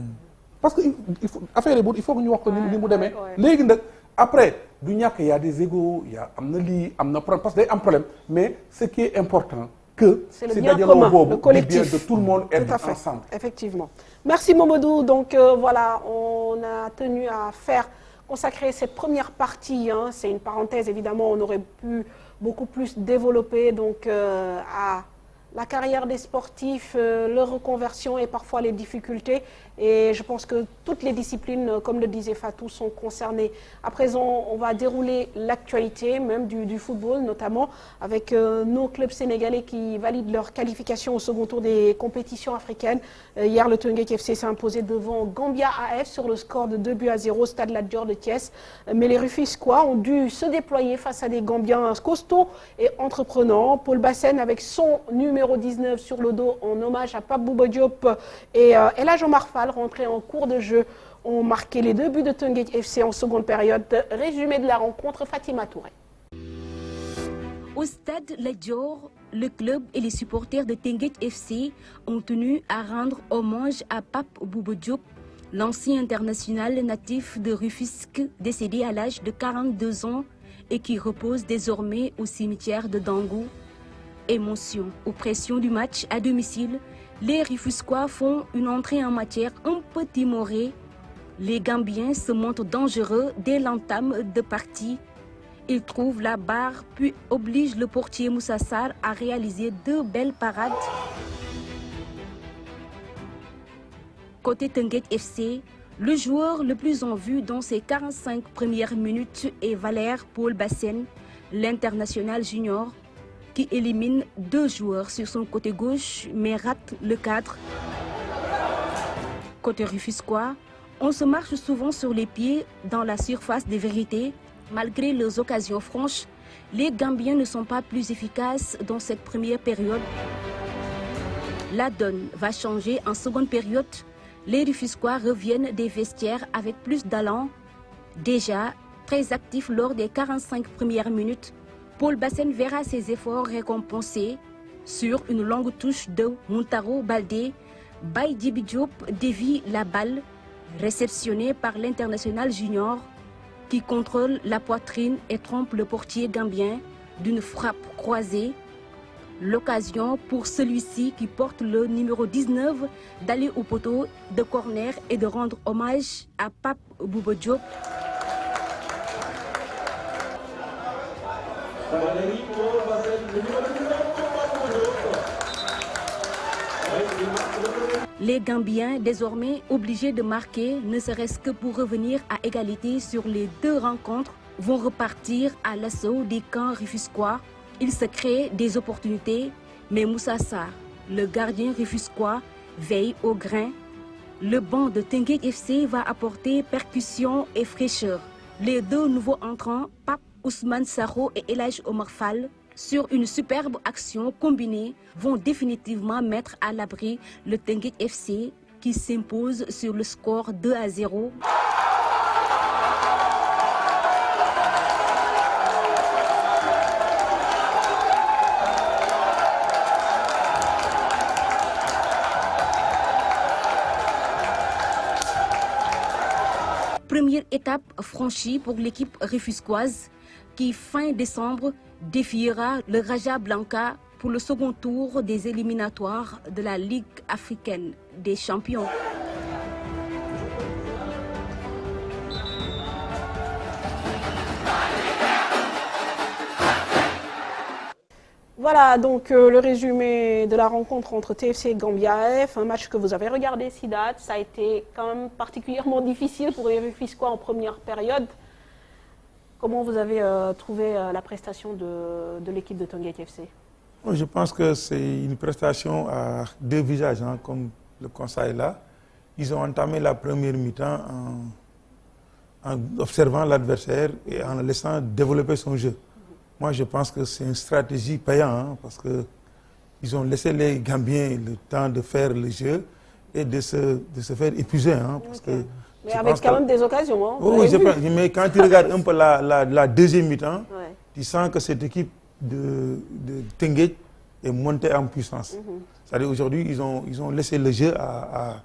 parce que il faut affaire yi il faut que ñu wax ko ni mu demee léegi nag après du ñàkk y a des égos y a am na lii am na problème parce que day am problème mais ce qui est important que c'est le bien commun, le collectif. De tout le monde être tout à fait. Ensemble. Effectivement. Merci Mamadou. Donc voilà, on a tenu à consacrer cette première partie. Hein. C'est une parenthèse, évidemment, on aurait pu beaucoup plus développer donc à la carrière des sportifs, leur reconversion et parfois les difficultés. Et je pense que toutes les disciplines, comme le disait Fatou, sont concernées. À présent, on va dérouler l'actualité, même du football, notamment avec nos clubs sénégalais qui valident leur qualification au second tour des compétitions africaines. Hier, le Teungueth FC s'est imposé devant Gambia AF sur le score de 2-0 au stade Lat Dior de Thiès. Mais les Rufisquois ont dû se déployer face à des Gambiens costauds et entreprenants. Paul Bassène, avec son numéro 19 sur le dos, en hommage à Pape Bouba Diop et El Hadj Omar Fall, rentrés en cours de jeu, ont marqué les 2 buts de Teungueth FC en seconde période. Résumé de la rencontre, Fatima Touré. Au stade Lat Dior, le club et les supporters de Teungueth FC ont tenu à rendre hommage à Pape Bouba Diop, l'ancien international natif de Rufisque, décédé à l'âge de 42 ans et qui repose désormais au cimetière de Dangou. Émotion ou pression du match à domicile, les Rufisquois font une entrée en matière un peu timorée. Les Gambiens se montrent dangereux dès l'entame de partie. Ils trouvent la barre puis obligent le portier Moussa Sarr à réaliser 2 belles parades. Côté Teungueth FC, le joueur le plus en vue dans ses 45 premières minutes est Valère Paul Bassène, l'international junior, qui élimine 2 joueurs sur son côté gauche mais rate le cadre. Côté Rufisquois, on se marche souvent sur les pieds dans la surface des vérités. Malgré leurs occasions franches, les Gambiens ne sont pas plus efficaces dans cette première période. La donne va changer en seconde période. Les Rufisquois reviennent des vestiaires avec plus d'allant. Déjà très actifs lors des 45 premières minutes, Paul Bassène verra ses efforts récompensés. Sur une longue touche de Muntaro Baldé, Baye Djibi Diop dévie la balle, réceptionnée par l'international junior, qui contrôle la poitrine et trompe le portier gambien d'une frappe croisée. L'occasion pour celui-ci qui porte le numéro 19 d'aller au poteau de corner et de rendre hommage à Pape Bouba Diop. Les Gambiens, désormais obligés de marquer, ne serait-ce que pour revenir à égalité sur les 2 rencontres, vont repartir à l'assaut des camps rufisquois. Il se crée des opportunités, mais Moussa Sarr, le gardien rufisquois, veille au grain. Le banc de Teungueth FC va apporter percussion et fraîcheur. Les 2 nouveaux entrants, Pape Ousmane Sarro et El Hadj Omar Fall, sur une superbe action combinée, vont définitivement mettre à l'abri le Teungueth FC qui s'impose sur le score 2-0. Première étape franchie pour l'équipe rufisquoise qui, fin décembre, défiera le Raja Blanca pour le second tour des éliminatoires de la Ligue africaine des champions. Voilà donc le résumé de la rencontre entre TFC et Gambia F, un match que vous avez regardé, Sidat. Ça a été quand même particulièrement difficile pour les Rufisquois en première période. Comment vous avez trouvé la prestation de l'équipe de Teungueth FC? Je pense que c'est une prestation à deux visages, hein, comme le constat est là. Ils ont entamé la première mi-temps en observant l'adversaire et en le laissant développer son jeu. Moi, je pense que c'est une stratégie payante, hein, parce qu'ils ont laissé les Gambiens le temps de faire le jeu et de se faire épuiser. Hein, parce que mais avec quand même des occasions. Hein, oui, mais quand tu regardes un peu la deuxième mi-temps, tu sens que cette équipe de Teungueth est montée en puissance. C'est-à-dire aujourd'hui, ils ont laissé le jeu à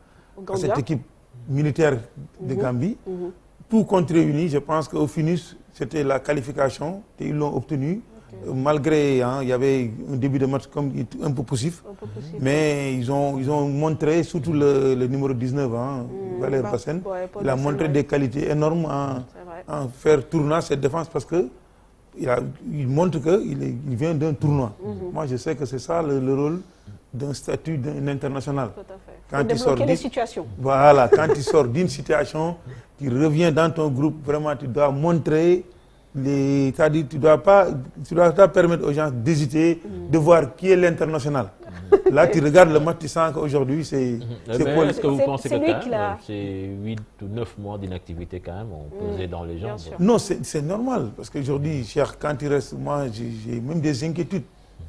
cette équipe militaire de Gambie. Tout compte réuni, je pense qu'au finish, c'était la qualification et ils l'ont obtenue. Malgré, il y avait un début de match comme un peu poussif, mais ils ont montré, surtout le numéro 19, Valère Bassène, il a montré des qualités énormes en faire tourner cette défense parce que il montre qu'il vient d'un tournoi. Moi, je sais que c'est ça le rôle d'un statut d'un international. Tout à fait. Quand tu sors les situations. Voilà, quand tu sors d'une situation, tu reviens dans ton groupe, vraiment, tu dois montrer c'est-à-dire tu dois pas permettre aux gens d'hésiter, de voir qui est l'international. Là, tu regardes le match, tu sens qu'aujourd'hui, c'est... Est-ce que vous pensez que quand même, ces 8 ou 9 mois d'inactivité quand même ont pesé dans les jambes? Non, c'est normal, parce qu'aujourd'hui, quand il reste, moi, j'ai même des inquiétudes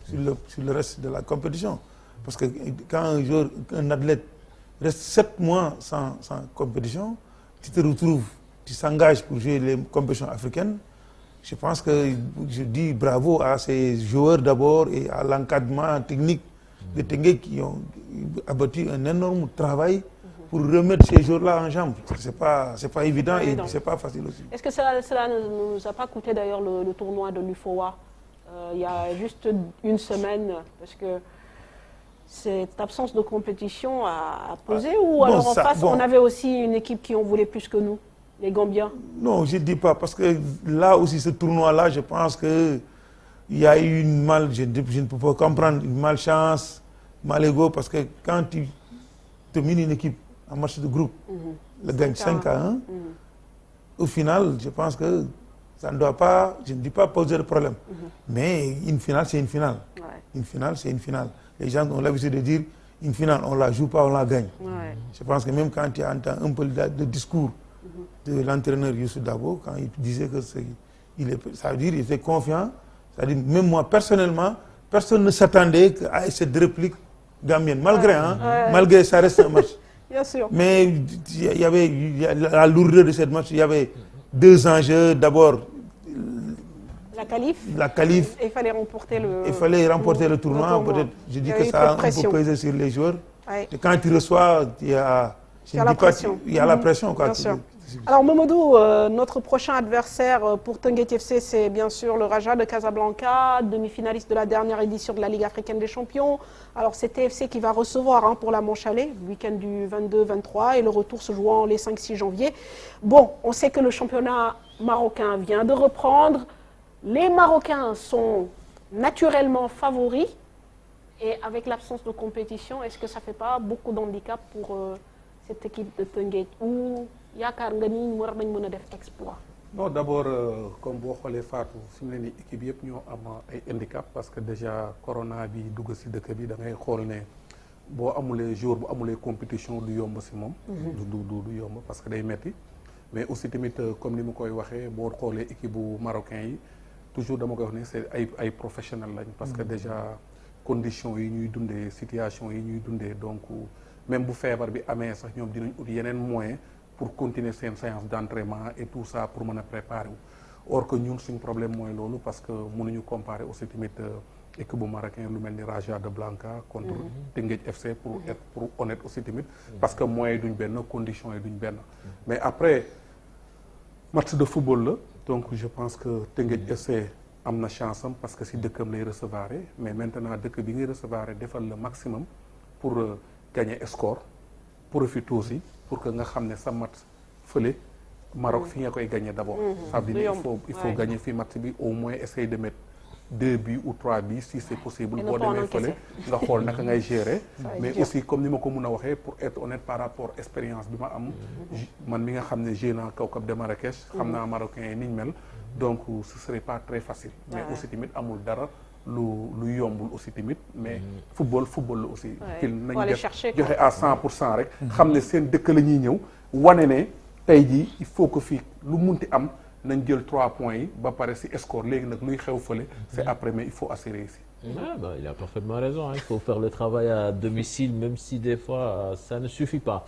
sur le reste de la compétition. Parce que quand un athlète reste 7 mois sans compétition, tu te retrouves, tu s'engages pour jouer les compétitions africaines. Je pense que je dis bravo à ces joueurs d'abord et à l'encadrement technique de Teungueth qui ont abattu un énorme travail pour remettre ces joueurs-là en jambes. Ce n'est pas évident et ce n'est pas facile aussi. Est-ce que cela ne nous a pas coûté d'ailleurs le tournoi de l'UFOA il y a juste une semaine? Parce que cette absence de compétition a posé ou alors en face, on avait aussi une équipe qui en voulait plus que nous, les Gambiens? Non, je ne dis pas, parce que là aussi, ce tournoi-là, je pense qu'il y a eu je ne peux pas comprendre, une malchance, malégo, parce que quand tu termines une équipe en match de groupe, le gagne 5-1, au final, je pense que ça ne doit pas, je ne dis pas poser de problème, mais une finale, c'est une finale. Ouais. Une finale, c'est une finale. Les gens ont l'habitude de dire, une finale, on ne la joue pas, on la gagne. Ouais. Je pense que même quand tu entends un peu le discours de l'entraîneur Youssou Dabo, quand il disait que ça veut dire qu'il était confiant, ça veut dire, même moi, personnellement, personne ne s'attendait à cette réplique gambienne, malgré, malgré ça reste un match. Bien sûr. Mais il y avait la lourdeur de cette match, il y avait deux enjeux. D'abord, la qualif. Il fallait remporter le tournoi. Peut-être, je dis que ça a un peu pesé sur les joueurs. Ouais. Et quand tu reçois, il y a la pression. Quoi. Bien sûr. Alors Mamadou, notre prochain adversaire pour Teungueth FC, c'est bien sûr le Raja de Casablanca, demi-finaliste de la dernière édition de la Ligue africaine des champions. Alors c'est TFC qui va recevoir pour la manche aller, le week-end du 22-23 et le retour se jouant les 5-6 janvier. Bon, on sait que le championnat marocain vient de reprendre. Les Marocains sont naturellement favoris et avec l'absence de compétition, est-ce que ça ne fait pas beaucoup d'handicap pour cette équipe de Teungueth ou yaakaar nga ni war nañ mën a def exploit? Non, d'abord comme boo xoolee Fatou fi mu ne nii équipe yëpp ñoo am ay handicap parce que déjà corona bi dugg si dëkk bi da ngay xool ne boo amulee jour bu amulee compétition du yomb si moom. du yomb parce que day metti mais aussi tamit comme ni ma koy waxee boo xoolee équipe bu marocain yi toujours dama koy wax ne c'est ay professionnels lañ. parce que déjà conditions yi ñuy dundee situation yi ñuy dundee donc. même bu feebar bi amee sax ñoom dinañ ut yeneen moyen pour continuer seen séance d'entraînement et tout ça pour mën a préparer wu. Or que ñun suñ problème mooy loolu parce que mënuñu comparer aussi tamit équipe bu marocain lu mel ni Raja de Blanca contre Teungueth FC pour honnête aussi tamit parce que moyens yi duñ benn conditions yi duñ benn mais après match de football la donc je pense que Teungueth FC am na chance am parce que si dëkkam lay recevoir mais maintenant dëkk bi ngay recevoir defal le maximum pour gagner score profiter aussi pour que nga xam ne sa match fële Maroc fi nga koy gagner d'abord ça veut dire il faut gagner fi match bi au moins essayer de mettre 2 buts ou 3 buts si c'est possible boo demee fële nga xool naka ngay gérer mais aussi comme ni ma ko mun a waxee pour être honnête par rapport expérience bi ma am man mi nga xam ne joué naa Kawkab de Marrakech xam naa marocains yi niñ mel donc ce serait pas très facile mais aussi tamit amul dara lu yombul aussi tamit mais football la aussi kil nañ def joxe à 100% rek xam ne seen dëkk la ñuy ñëw wane ne tey jii il faut que fii lu munti am nañ jël 3 points yi ba pare si score léegi nag luy xew fële c'est après mais il faut assurer ici. Ah bah, il a parfaitement raison, hein. Il faut faire le travail à domicile même si des fois ça ne suffit pas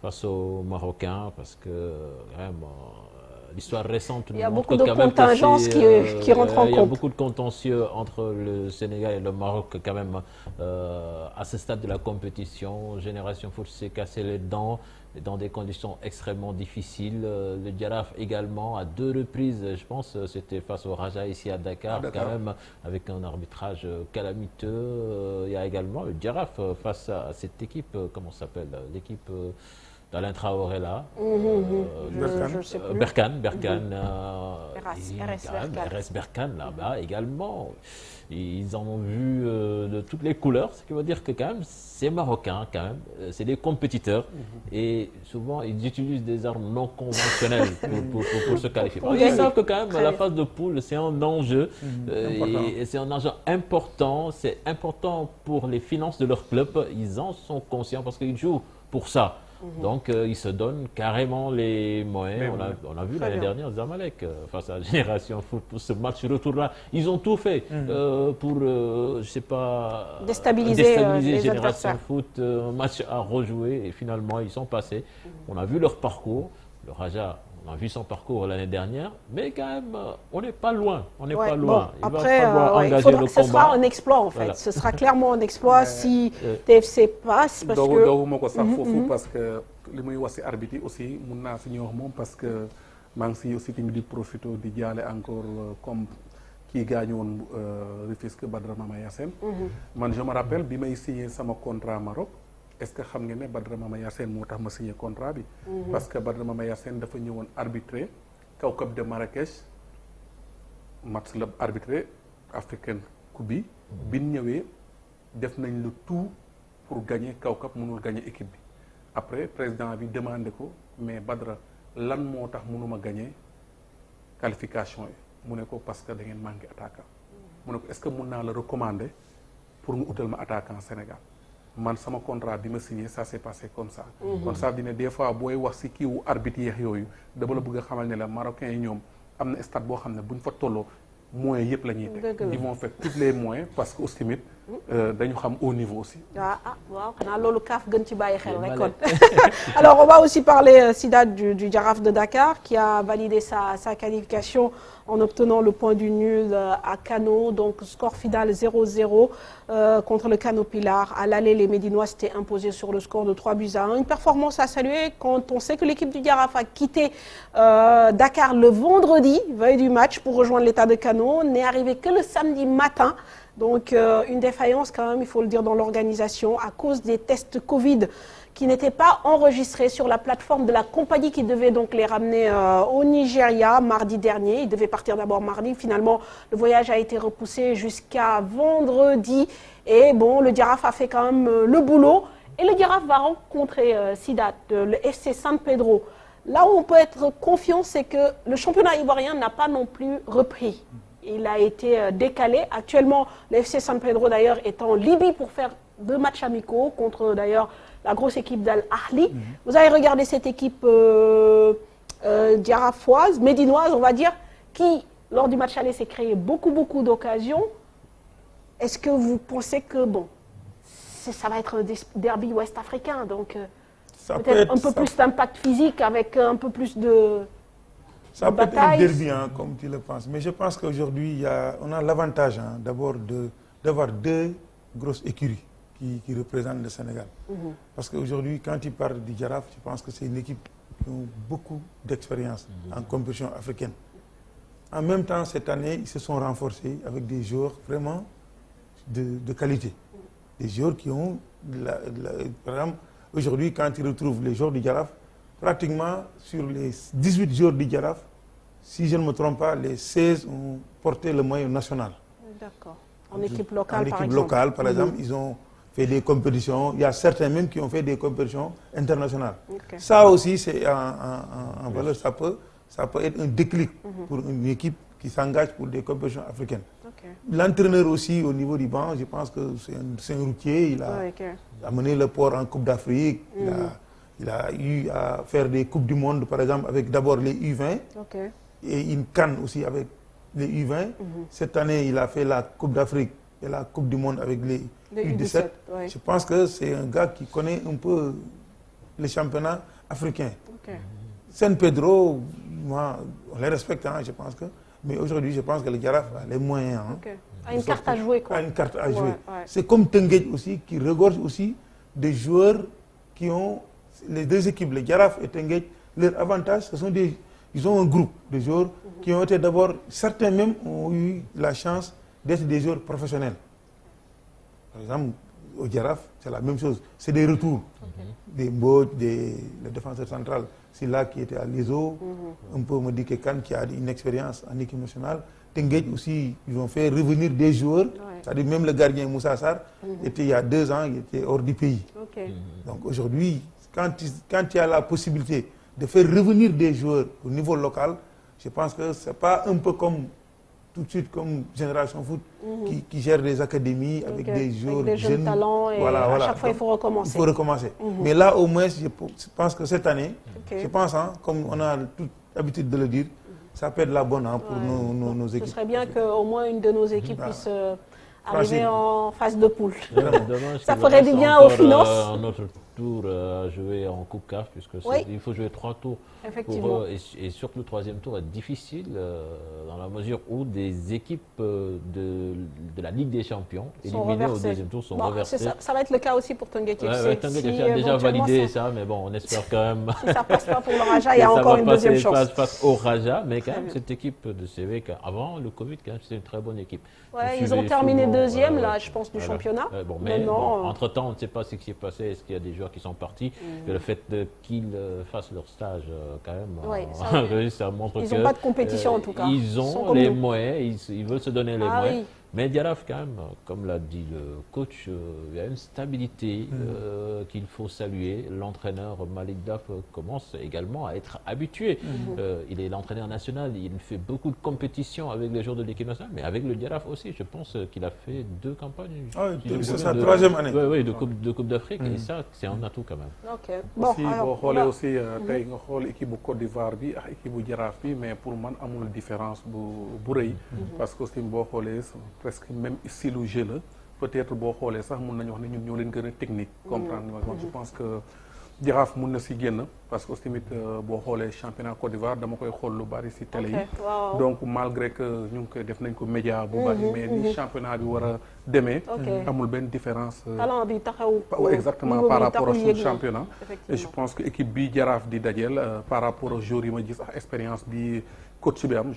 face aux Marocains parce que vraiment l'histoire récente il y a beaucoup de contingences qui rentrent en compte. Il y a beaucoup de contentieux entre le Sénégal et le Maroc quand même à ce stade de la compétition. Génération Foot s'est cassé les dents dans des conditions extrêmement difficiles. Le Jaraaf également à 2 reprises, je pense, c'était face au Raja ici à Dakar, quand même, avec un arbitrage calamiteux. Il y a également le Jaraaf face à cette équipe, comment ça s'appelle, l'équipe d'Alain Traoré là. Berkane. RS Berkane là-bas également. Ils en ont vu de toutes les couleurs, ce qui veut dire que quand même c'est marocain quand même, c'est des compétiteurs et souvent ils utilisent des armes non conventionnelles pour se qualifier. Ils savent que quand même la phase de poule c'est un enjeu et c'est un enjeu important, c'est important pour les finances de leur club, ils en sont conscients parce qu'ils jouent pour ça. Donc ils se donnent carrément les moyens. On a vu l'année dernière Zamalek face à Génération Foot pour ce match retour-là. Ils ont tout fait pour, je sais pas, déstabiliser Génération Foot, un match à rejouer et finalement ils sont passés. On a vu leur parcours. Le Raja, on a vu son parcours l'année dernière, mais quand même, on n'est pas loin. On n'est pas loin. Bon, après, va falloir engager le combat. Ce sera un exploit en fait. Voilà. Ce sera clairement un exploit si TFC passe. Parce que doguma ko sax foofu parce que li muy wax si arbitre yi aussi mun naa si ñëw moom parce que maa ngi si aussi tamit di profité di jaale encore comme kii gaañu woon Rufisque Badara Mama Yacine. Man je me rappelle bi may signé sama contrat Maroc. Est-ce que xam nga ne Badara Mama Yacine moo tax ma signé contrat bi. parce que Badara Mama Yacine dafa ñëwoon arbitrer Kawkab de Marrakech match la arbitrer African Coupe bi. bi ñu ñëwee def nañ le tout pour gagner Kawkab mënul gagner équipe bi après président bi demandé ko mais Badara lan moo tax mënuma gagner qualification yi mu ne ko parce que da ngeen manqué attaquant mu ne ko est-ce que mën naa la recommander pour nga utal ma attaquant Sénégal. man sama contrat bi ma signé ça s'est passé comme ça. kon ça veut dire des fois booy wax si kii wu arbitre yeex yooyu dama la bëgg a xamal ne la marocains yi ñoom am na stade boo xam ne buñ fa tolloo moyens yëpp la ñuy teg. ils vont faire tous les moyens parce que aussi tamit dañu xam au niveau aussi. waaw xanaa loolu kaaf gën ci bàyyi xel rek kon. Alors on va aussi parler Sidat du Jaraaf de Dakar qui a validé sa qualification en obtenant le point du nul à Kano, donc score final 0-0 contre le Kano Pilar. À l'aller, les Médinois s'étaient imposés sur le score de 3-1. Une performance à saluer quand on sait que l'équipe du Jaraaf a quitté Dakar le vendredi, veille du match, pour rejoindre l'état de Kano, n'est arrivé que le samedi matin. Donc une défaillance quand même, il faut le dire, dans l'organisation à cause des tests Covid qui n'étaient pas enregistrés sur la plateforme de la compagnie qui devait donc les ramener au Nigeria mardi dernier. Ils devaient partir d'abord mardi. Finalement, le voyage a été repoussé jusqu'à vendredi. Et bon, le Jaraaf a fait quand même le boulot. Et le Jaraaf va rencontrer Sidat, le FC San Pedro. Là où on peut être confiant, c'est que le championnat ivoirien n'a pas non plus repris. Il a été décalé. Actuellement, le FC San Pedro d'ailleurs est en Libye pour faire 2 matchs amicaux contre d'ailleurs la grosse équipe d'Al Ahly. Vous avez regardé cette équipe jaraafoise, médinoise on va dire, qui lors du match aller s'est créé beaucoup d'occasions. Est-ce que vous pensez que bon, ça va être un derby ouest-africain, donc Ça peut peut-être être, un peu plus d'impact physique avec un peu plus de ça peut être un bataille. derby, hein, comme tu le penses. Mais je pense qu'aujourd'hui, on a l'avantage d'abord d'avoir deux grosses écuries qui représentent le Sénégal. Parce qu'aujourd'hui, quand tu parles du Jaraaf, je pense que c'est une équipe qui a beaucoup d'expérience en compétition africaine. En même temps, cette année, ils se sont renforcés avec des joueurs vraiment de qualité. Des joueurs qui ont, par exemple, aujourd'hui, quand tu retrouves les joueurs du Jaraaf, pratiquement sur les 18 joueurs du Jaraaf, si je ne me trompe pas, les 16 ont porté le maillot national. D'accord. En équipe locale, par exemple. Par exemple, ils ont fait des compétitions. Il y a certains même qui ont fait des compétitions internationales. Okay. Ça aussi, c'est en valeur, ça peut être un déclic pour une équipe qui s'engage pour des compétitions africaines. Okay. L'entraîneur aussi, au niveau du banc, je pense que c'est un routier. Il a amené le port en Coupe d'Afrique. Il a eu à faire des Coupes du Monde, par exemple, avec d'abord les U20 et une CAN aussi avec les U20. Cette année, il a fait la Coupe d'Afrique et la Coupe du Monde avec les U17. Je pense que c'est un gars qui connaît un peu les championnats africains. San Pedro, moi, on les respecte, je pense que. Mais aujourd'hui, je pense que le Jaraaf a les moyens. A une carte à jouer, quoi. A une carte à jouer. C'est comme Teungueth aussi, qui regorge aussi des joueurs qui ont les deux équipes, le Jaraaf et Teungueth. Leur avantage, ils ont un groupe de joueurs qui ont été d'abord, certains même ont eu la chance d'être des joueurs professionnels. Par exemple, au Jaraaf, c'est la même chose. C'est des retours. Des Mbodj, le défenseur central, c'est là qui était à l'ISO. Un peu Modiké Kane qui a une expérience en équipe nationale. Teungueth aussi, ils ont fait revenir des joueurs. C'est-à-dire même le gardien Moussa Sarr, était il y a 2 ans, il était hors du pays. Donc aujourd'hui, quand il y a la possibilité de faire revenir des joueurs au niveau local, je pense que ce n'est pas un peu comme tout de suite comme Génération Foot qui gère des académies avec des joueurs avec des jeunes talents et à chaque fois il faut recommencer. Il faut recommencer. Mais là au moins, je pense que cette année, je pense, comme on a toute l'habitude de le dire, ça peut être la bonne pour nos équipes. Ce serait bien qu'au moins une de nos équipes puisse arriver en phase de poule. Ça ferait du bien aux finances. Notre tour à jouer en Coupe CAF, puisque il faut jouer 3 tours. Effectivement. Pour eux, et surtout le 3e tour est difficile dans la mesure où des équipes de la Ligue des Champions éliminées au 2e tour sont reversées. Ça va être le cas aussi pour Teungueth FC. Teungueth FC a déjà validé ça, mais bon, on espère quand même. Si ça passe pas pour le Raja, il y a encore une deuxième chance. Face au Raja, mais quand même cette équipe de CV, avant le Covid, c'était une très bonne équipe. Ils ont terminé 2e là, je pense, du championnat. Mais entre-temps, on ne sait pas ce qui s'est passé. Est-ce qu'il y a des joueurs qui sont partis? Le fait qu'ils fassent leur stage, quand même, ça montre qu'ils n'ont pas de compétition en tout cas. Ils ont les moyens, ils veulent se donner les moyens. Mais Jaraaf, quand même, comme l'a dit le coach, il y a une stabilité qu'il faut saluer. L'entraîneur Malik Daf commence également à être habitué. Il est l'entraîneur national, il fait beaucoup de compétitions avec les joueurs de l'équipe nationale, mais avec le Jaraaf aussi. Je pense qu'il a fait 2 campagnes. C'est sa 3e année. Oui, de Coupe d'Afrique, et ça, c'est un atout quand même. Aussi, boo xoolee aussi tey nga xool équipe bu Côte d'Ivoire bi ak équipe bu Jaraaf bi, mais pour man amul différence bu rëy. Parce que aussi boo xoolee presque même style de jeu la peut-être boo xoolee sax mun nañu wax ne ñun ñoo leen gën a technique. comprendre nga je pense que Jaraaf mun na si génn parce que aussi tamit boo xoolee championnat Côte d'Ivoire dama koy xool lu bari si télé yi. Donc malgré que ñu ngi koy def nañ ko média bu bari, mais ni championnat bi war a demee. amul benn différence. talent bi taxaw. Exactement par rapport au suñu championnat. Et je pense que équipe bi Jaraaf di dajeel par rapport aux joueurs yi ma gis ak expérience bi coach bi am.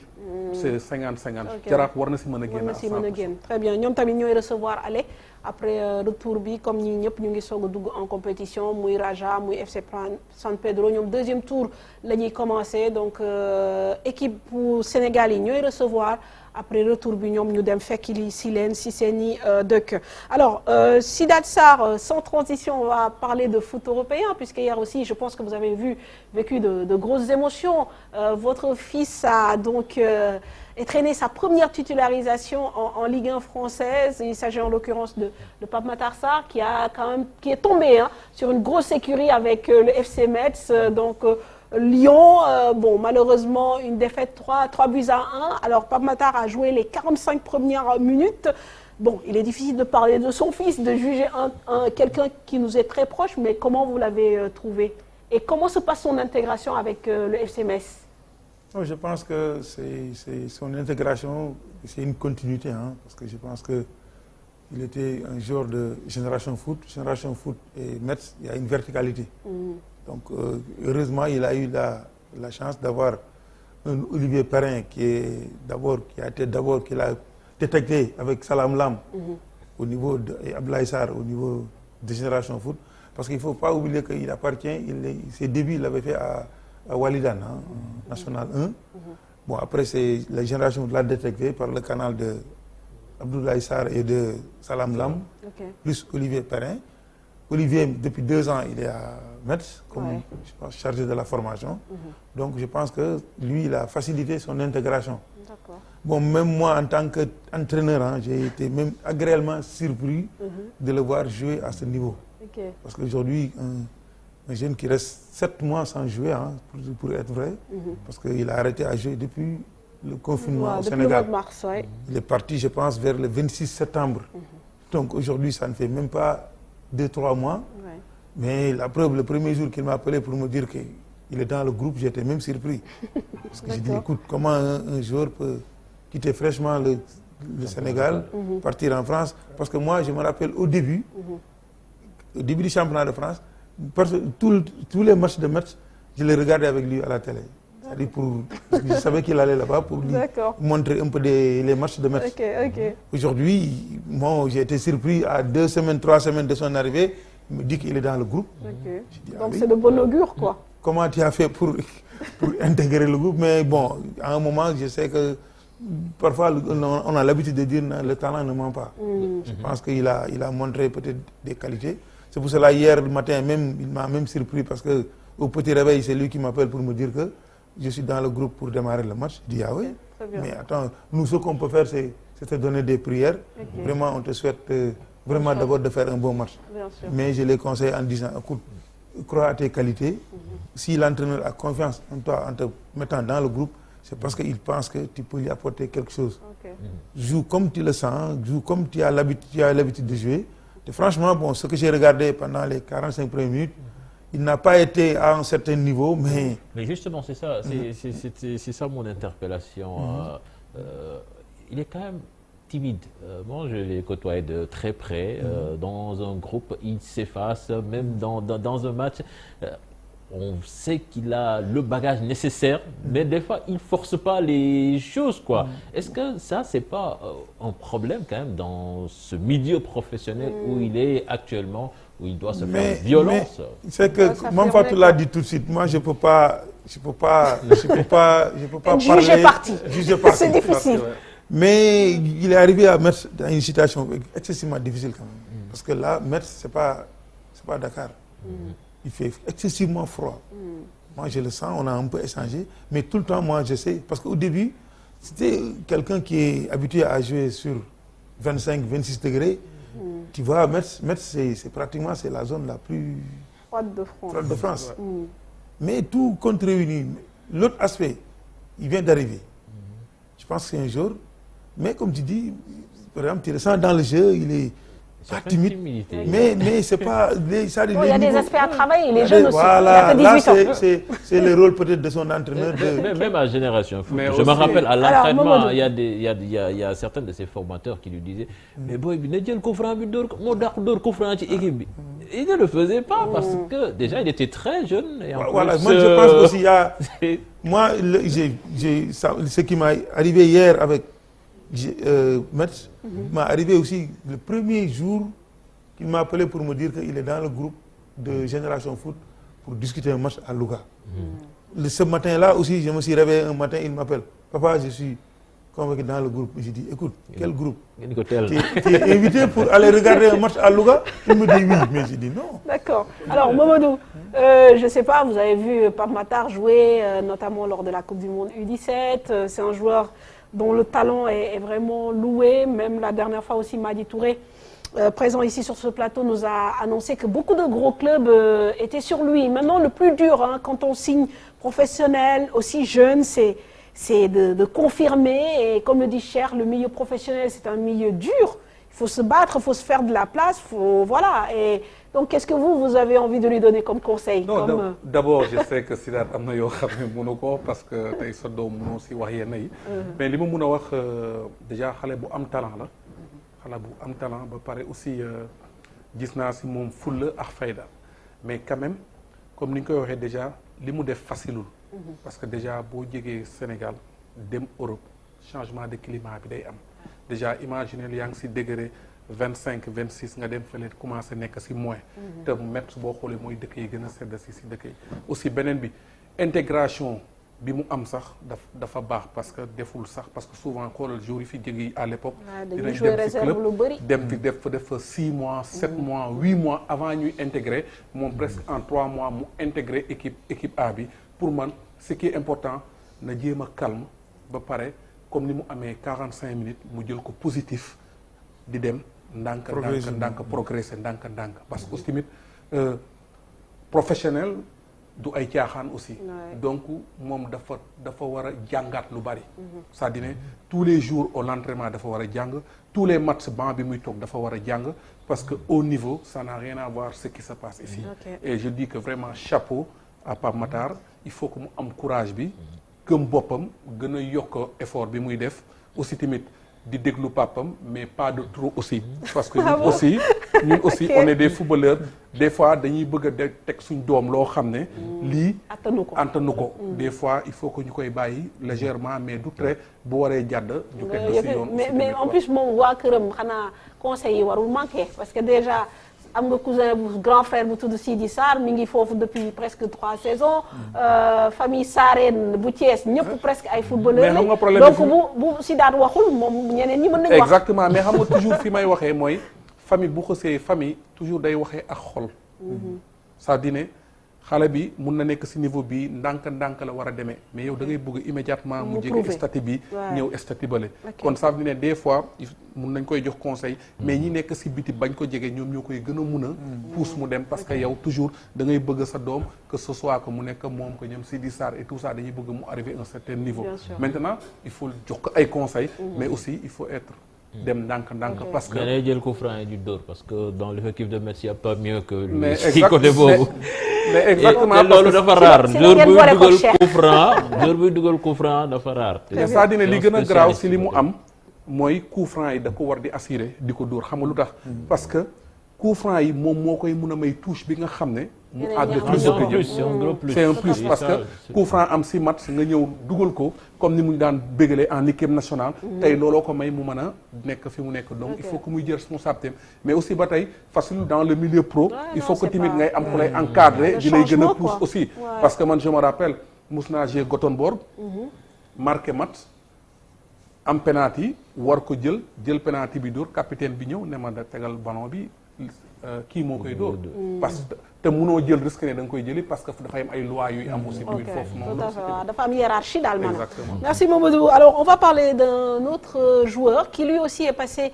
c'est 50-50. Jaraaf war na si mën a génn. Très bien ñoom tamit ñooy recevoir aller après retour bi comme ñi ñëpp ñu ngi soog a dugg en compétition muy Raja muy FC San Pedro ñoom 2e tour la ñuy commencer donc équipe bu Sénégal yi ñooy recevoir après retour bi ñoom ñu dem fekk li si leen si seeni dëkk. Alors Sidat Sarr, sans transition, on va parler de foot européen puisque hier aussi je pense que vous avez vécu de grosses émotions. Votre fils a donc entraîné sa première titularisation en Ligue 1 française. Il s'agit en l'occurrence de Pape Matar Sarr qui est tombé sur une grosse écurie avec le FC Metz. Donc Lyon, bon, malheureusement, une défaite 3-1. Alors, Pape Matar a joué les 45 premières minutes. Bon, il est difficile de parler de son fils, de juger quelqu'un qui nous est très proche, mais comment vous l'avez trouvé? Et comment se passe son intégration avec le FC Metz? Je pense que c'est son intégration, c'est une continuité, hein, parce que je pense qu'il était un joueur de Génération Foot. Génération Foot et Metz, il y a une verticalité. Donc, heureusement, il a eu la chance d'avoir un Olivier Perrin qui l'a détecté avec Salam Lam au niveau de Abdoulaye Sarr, au niveau de Génération Foot. Parce qu'il ne faut pas oublier qu'il appartient, ses débuts, il l'avait fait à Walidan, hein, National 1. Bon, après, la Génération l'a détecté par le canal de Abdoulaye Sarr et de Salam Lam, plus Olivier Perrin. Olivier, depuis 2 ans, il est à Metz, comme je pense, chargé de la formation. Donc, je pense que lui, il a facilité son intégration. Bon, même moi, en tant qu'entraîneur, hein, j'ai été même agréablement surpris de le voir jouer à ce niveau. Parce qu'aujourd'hui, un jeune qui reste 7 mois sans jouer, hein, pour être vrai, parce qu'il a arrêté à jouer depuis le confinement au Sénégal. Le mois de mars, Il est parti, je pense, vers le 26 septembre. Donc aujourd'hui, ça ne fait même pas 2-3 mois. Mais la preuve, le premier jour qu'il m'a appelé pour me dire qu'il est dans le groupe, j'étais même surpris. Parce que j'ai dit, écoute, comment un joueur peut quitter fraîchement le Sénégal, partir en France? Parce que moi, je me rappelle au début du championnat de France, tous les matchs de Metz, je les regardais avec lui à la télé. C'est-à-dire je savais qu'il allait là-bas pour lui montrer un peu les matchs de Metz. Aujourd'hui, moi, j'ai été surpris à 2 semaines, 3 semaines de son arrivée. Il me dit qu'il est dans le groupe. Dit, donc c'est de bon augure, quoi. Comment tu as fait pour intégrer le groupe? Mais bon, à un moment, je sais que parfois, on a l'habitude de dire que le talent ne ment pas. Je pense qu'il a montré peut-être des qualités. C'est pour cela, hier matin, il m'a même surpris parce qu'au petit réveil, c'est lui qui m'appelle pour me dire que je suis dans le groupe pour démarrer le match. Je dis, ah oui, mais attends, nous, ce qu'on peut faire, c'est te donner des prières. Vraiment, on te souhaite vraiment d'abord de faire un bon match. Mais je les conseille en disant, écoute, crois à tes qualités. Si l'entraîneur a confiance en toi, en te mettant dans le groupe, c'est parce qu'il pense que tu peux lui apporter quelque chose. Joue comme tu le sens, joue comme tu as l'habitude de jouer. Et franchement, bon, ce que j'ai regardé pendant les 45 premières minutes, il n'a pas été à un certain niveau, mais... Mais justement, c'est ça, c'est ça mon interpellation. Il est quand même timide. Moi, je l'ai côtoyé de très près. Dans un groupe, il s'efface. Même dans un match, on sait qu'il a le bagage nécessaire, mais des fois, il ne force pas les choses, quoi. Est-ce que ça, c'est pas un problème quand même dans ce milieu professionnel où il est actuellement, où il doit se faire violence? C'est que Mme Fatou l'a dit tout de suite. Moi, je peux pas juger parti. C'est difficile. Mais il est arrivé à mettre dans une situation excessivement difficile quand même. Parce que là, Metz, c'est pas Dakar. Il fait excessivement froid. Moi, je le sens, on a un peu échangé. Mais tout le temps, moi, je sais. Parce qu'au début, c'était quelqu'un qui est habitué à jouer sur 25-26 degrés. Tu vois, Metz, c'est pratiquement la zone la plus froide de France. Mais tout compte réuni. L'autre aspect, il vient d'arriver. Je pense que c'est un jour. Mais comme tu dis, par exemple, tu le sens dans le jeu, il est pas timide. Mais c'est pas... il y a des aspects à travailler, les jeunes aussi. Voilà, là, c'est le rôle peut-être de son entraîneur. Même à Génération Foot. Je me rappelle à l'entraînement, il y a certains de ses formateurs qui lui disaient mais boy, il ne le faisait pas parce que déjà il était très jeune. Et voilà, moi je pense aussi, moi, ce qui m'est arrivé hier avec Metz, m'est arrivé aussi le premier jour qu'il m'a appelé pour me dire qu'il est dans le groupe de Génération Foot pour discuter un match à Louga. Ce matin-là aussi, je me suis réveillé un matin, il m'appelle. Papa, je suis convoqué dans le groupe. J'ai dit, écoute, quel groupe? Tu es invité pour aller regarder un match à Louga? Il me dit oui, mais j'ai dit non. D'accord. Alors, Mamadou, je ne sais pas, vous avez vu Pape Matar jouer, notamment lors de la Coupe du Monde U17. C'est un joueur dont le talent est vraiment loué. Même la dernière fois aussi, Madi Touré présent ici sur ce plateau, nous a annoncé que beaucoup de gros clubs étaient sur lui. Maintenant, le plus dur, hein, quand on signe professionnel, aussi jeune, c'est de confirmer. Et comme le dit Cher, le milieu professionnel, c'est un milieu dur. Il faut se battre, il faut se faire de la place, voilà. Et donc, qu'est-ce que vous avez envie de lui donner comme conseil? Non, d'abord, je sais que Sidath am na yoo xam ne mënu ko parce que tey sa doom mënoo si wax yenn yi. Mais li ma mën a wax déjà xale bu am talent la. xale bu am talent ba pare aussi gis naa si moom fulla ak fayda mais quand même comme ni ñu koy waxee déjà li mu def facilul. parce que déjà boo jegee Sénégal dem Europe changement de climat bi day am. déjà imaginez yaa ngi si degré 25 26 nga dem fële commencé nekk si moins. te mètre boo xoolee mooy dëkk yi gën a sedd si dëkk yi. aussi beneen bi intégration bi mu am sax dafa baax parce que deful sax parce que souvent xoolal jour yi fi jógee à l'époque. dañuy jouer réserve lu bëri dem fi def fa 6 mois 7 mois 8 mois avant ñuy intégrer moom presque en 3 mois mu intégrer équipe A bi pour man ce qui est important na jéem a calme ba pare. comme ni mu amee 45 minutes mu jël ko positif di dem ndànk progresser ndànk parce que aussi tamit professionnel du ay caaxaan aussi donc moom dafa war a jàngaat lu bari c'est-à-dire tous les jours au l'entraînement dafa war a jàng tous les matchs banc bi muy toog dafa war a jàng parce que au niveau ça n'a rien à voir ce qui se passe ici et je dis que vraiment chapeau à Pape Matar il faut que mu am courage bi gëm boppam gën a yokk effort bi muy def aussi tamit di déglu papam mais pas de trop aussi parce que ñun aussi on est des footballeurs des fois dañuy bëgg a teg suñ doom loo xam ne lii antanu ko des fois il faut que ñu koy bàyyi légèrement mais du très bu waree jàdd ñu teg ko si yoon mais en plus moom waa këram xanaa conseil yi warul manqué parce que déjà am nga cousin bu grand frère bu tudd Sidi Sarr mi ngi foofu depuis presque 3 saisons famille Sarène bu Thiès ñëpp presque ay footballeurs lañ donc bu Sidath waxul moom ñeneen ñi mën nañu wax exactement mais xam nga toujours fi may waxee mooy famille bu xësee famille toujours day waxee ak xol c'est-à-dire ne xale bi mun na nekk si niveau bi ndànk la war a demee mais yow da ngay bëgg immédiatement mu jege statut bi ñëw statut bale kon ça veut dire ne des fois mun nañ koy jox conseil mais ñi nekk si biti bañ ko jege ñoom ñoo koy gën a mun a pousse mu dem parce que yow toujours da ngay bëgg sa doom que ce soit que mu nekk moom que ñoom Sidi Sarr et tout ça dañuy bëgg mu arriver à un certain niveau maintenant il faut jox ko ay conseils mais aussi il faut être dem ndànk parce que da jël coup franc du dóor parce que dans l'effectif de Metz il y a pas mieux que lui ci côté boobu mais exactement loolu dafa rare dóor buy dugal coup franc dafa rare c'est-à-dire li gën a graaw si li mu am mooy coup franc yi da ko war di assurer di ko dóor xam nga lu tax parce que coup franc yi moom moo koy mun a may touche bi nga xam ne mu àgg c'est un plus parce que coup franc am si match nga ñëw dugal ko comme ni mu daan bégalee en équipe nationale tey looloo ko may mu mën a nekk fi mu nekk donc il faut que muy jël responsabilité mais aussi ba tey facile dans le milieu pro il faut que timit ngay am ku lay encadrer di lay gën a pousse aussi parce que man je me rappelle mus naa jouer Gothenburg marqué match am penalty war ko jël penalty bi dóor capitaine bi ñëw ne ma da tegal ballon bi kii moo koy dóor parce que te mënoo jël risque ne da nga koy jëli parce que dafa am ay lois yuy am aussi tamit foofu noonu dafa am hiérarchie daal maanaam merci Mamadou alors on va parler d'un autre joueur qui lui aussi est passé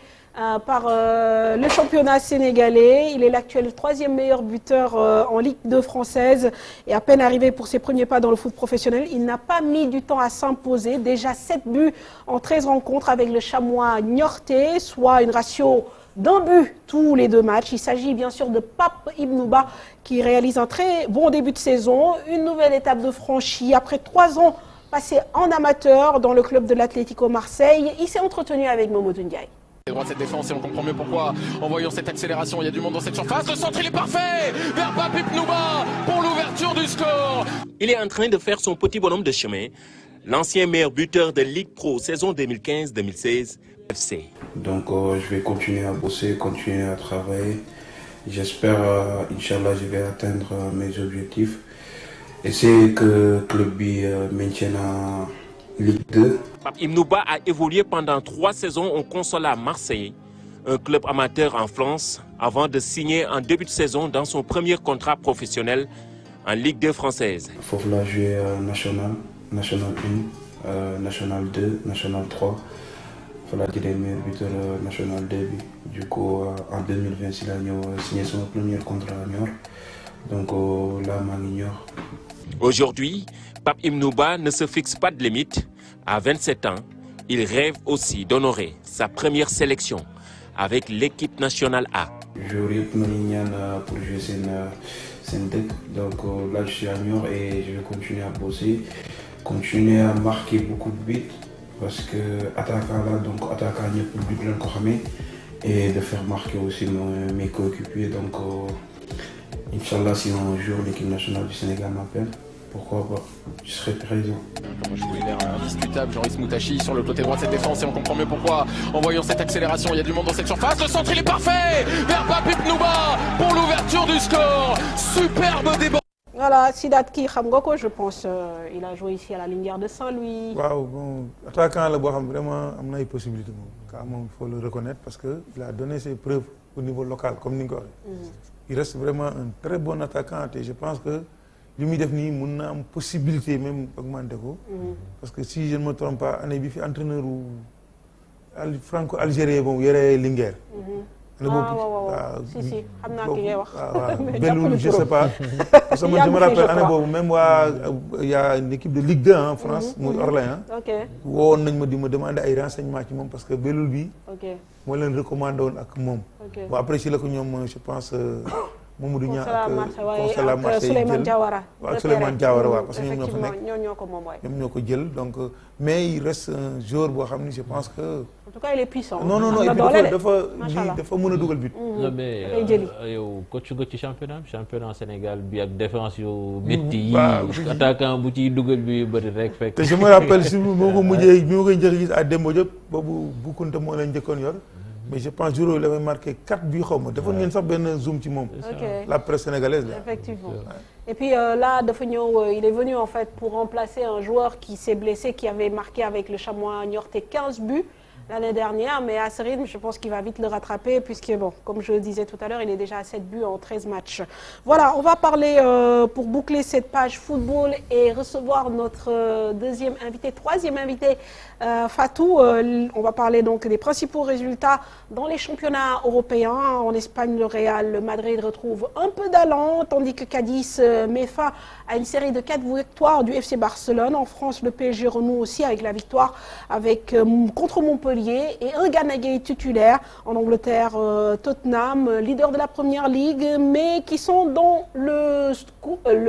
par le championnat sénégalais. Il est l'actuel 3e meilleur buteur en Ligue 2 française et à peine arrivé pour ses premiers pas dans le foot professionnel. Il n'a pas mis du temps à s'imposer. Déjà 7 buts en 13 rencontres avec le Chamois Niortais, soit une ratio d'un but tous les 2 matchs. Il s'agit bien sûr de Pape Ibnouba qui réalise un très bon début de saison. Une nouvelle étape de franchie après 3 ans passés en amateur dans le club de l'Atlético Marseille. Il s'est entretenu avec Mamadou Ndiaye. Droit de cette défense et on comprend mieux pourquoi en voyant cette accélération il y a du monde dans cette surface. Le centre il est parfait vers Pape Ibnouba pour l'ouverture du score. Il est en train de faire son petit bonhomme de chemin. L'ancien meilleur buteur de Ligue Pro saison 2015-2016 FC. Donc je vais continuer à bosser, continuer à travailler. J'espère, Inch'Allah, je vais atteindre mes objectifs. Essayer que le club maintienne en Ligue 2. Pape Ibnouba a évolué pendant 3 saisons au Consolat Marseille, un club amateur en France, avant de signer en début de saison dans son premier contrat professionnel en Ligue 2 française. Il faut jouer National 1, National 2, National 3. le meilleur buteur national début. Du coup, en 2020, il a signé son premier contrat à Niort. Donc là, Manignor. Aujourd'hui, Pape Ibnouba ne se fixe pas de limite. À 27 ans, il rêve aussi d'honorer sa première sélection avec l'équipe nationale A. J'aurais pour jouer Sendek. Donc là, je suis à Niort et je vais continuer à bosser, continuer à marquer beaucoup de buts parce que attaquant là, donc attaquant pour but et de faire marquer aussi mes coéquipiers. Donc Inch'Allah, si un jour l'équipe nationale du Sénégal m'appelle, pourquoi pas, je serai présent. Il est indiscutable, Joris Moutachi sur le côté droit de cette défense et on comprend mieux pourquoi. En voyant cette accélération, il y a du monde dans cette surface. Le centre, il est parfait vers Pape Ibnouba pour l'ouverture du score. Superbe débat. Voilà, Sidat Ki Khamgoko, je pense, il a joué ici à la Linière de Saint-Louis. Waouh, bon, attaquant, là, vraiment, il a une possibilité. Il faut le reconnaître parce qu'il a donné ses preuves au niveau local, comme Ningo. Il reste vraiment un très bon attaquant et je pense que lui, il a une possibilité même d'augmenter. Parce que si je ne me trompe pas, il y a un entraîneur franco-algérien, il y a Linger. Si, Beloul, je ne sais pas. Parce que moi, je me rappelle, même il y a une équipe de Ligue 2 en France, Orléans, où on me demande des renseignements parce que Beloul, moi, je le recommande à moi. Après, je pense Mamadou Niang ak Souleymane Diawara. Souleymane Diawara, parce que ñoom ñoo ko jël donc mais il reste un joueur boo xam ni je pense que. En tout cas, il est puissant. Non, et puis dafa mën a dugal but. Non mais yow coach nga ci championnat Sénégal bi ak défense yu métti yi attaquant bu ci dugal bi bëri rek fekk. te je me rappelle si moo ko mujjee bi ma koy njëkk gis à Demba Diop boobu Boukounta moo leen njëkkoon yor. Mais je pense que il avait marqué 4 buts. Il faut un zoom sur la presse sénégalaise. Là. Effectivement. Et puis là, il est venu en fait pour remplacer un joueur qui s'est blessé, qui avait marqué avec le Chamois niortais 15 buts l'année dernière. Mais à ce rythme, je pense qu'il va vite le rattraper puisque, bon, comme je le disais tout à l'heure, il est déjà à 7 buts en 13 matchs. Voilà, on va parler pour boucler cette page football et recevoir notre troisième invité, Fatou. On va parler donc des principaux résultats dans les championnats européens. En Espagne, le Real Madrid retrouve un peu d'allant, tandis que Cadiz met fin à une série de 4 victoires du FC Barcelone. En France, le PSG renoue aussi avec la victoire contre Montpellier et un Gana Gueye titulaire. En Angleterre, Tottenham, leader de la Première Ligue, mais qui sont dans le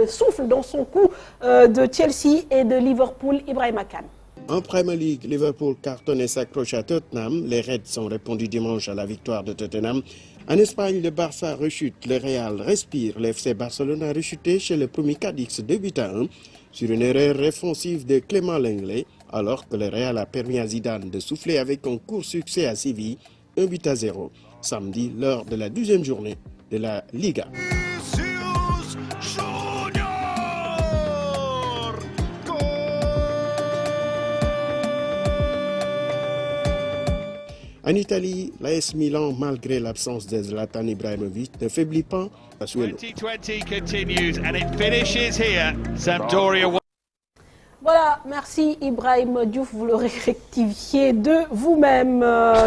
souffle dans son coup de Chelsea et de Liverpool, Ibrahima Kane. En Premier League, Liverpool cartonne et s'accroche à Tottenham. Les Reds sont répondus dimanche à la victoire de Tottenham. En Espagne, le Barça rechute, le Real respire. Le FC Barcelone a rechuté chez le premier Cadix 2-1 sur une erreur réfensive de Clément Lenglet, alors que le Real a permis à Zidane de souffler avec un court succès à Séville, 1-0, samedi lors de la 12e journée de la Liga. En Italie, l'AS Milan, malgré l'absence de Zlatan Ibrahimovic, ne faiblit pas à Sassuolo. 2020 continues and it finishes here. Sampdoria. Voilà, merci Ibrahim Diouf, vous l'aurez rectifié de vous-même.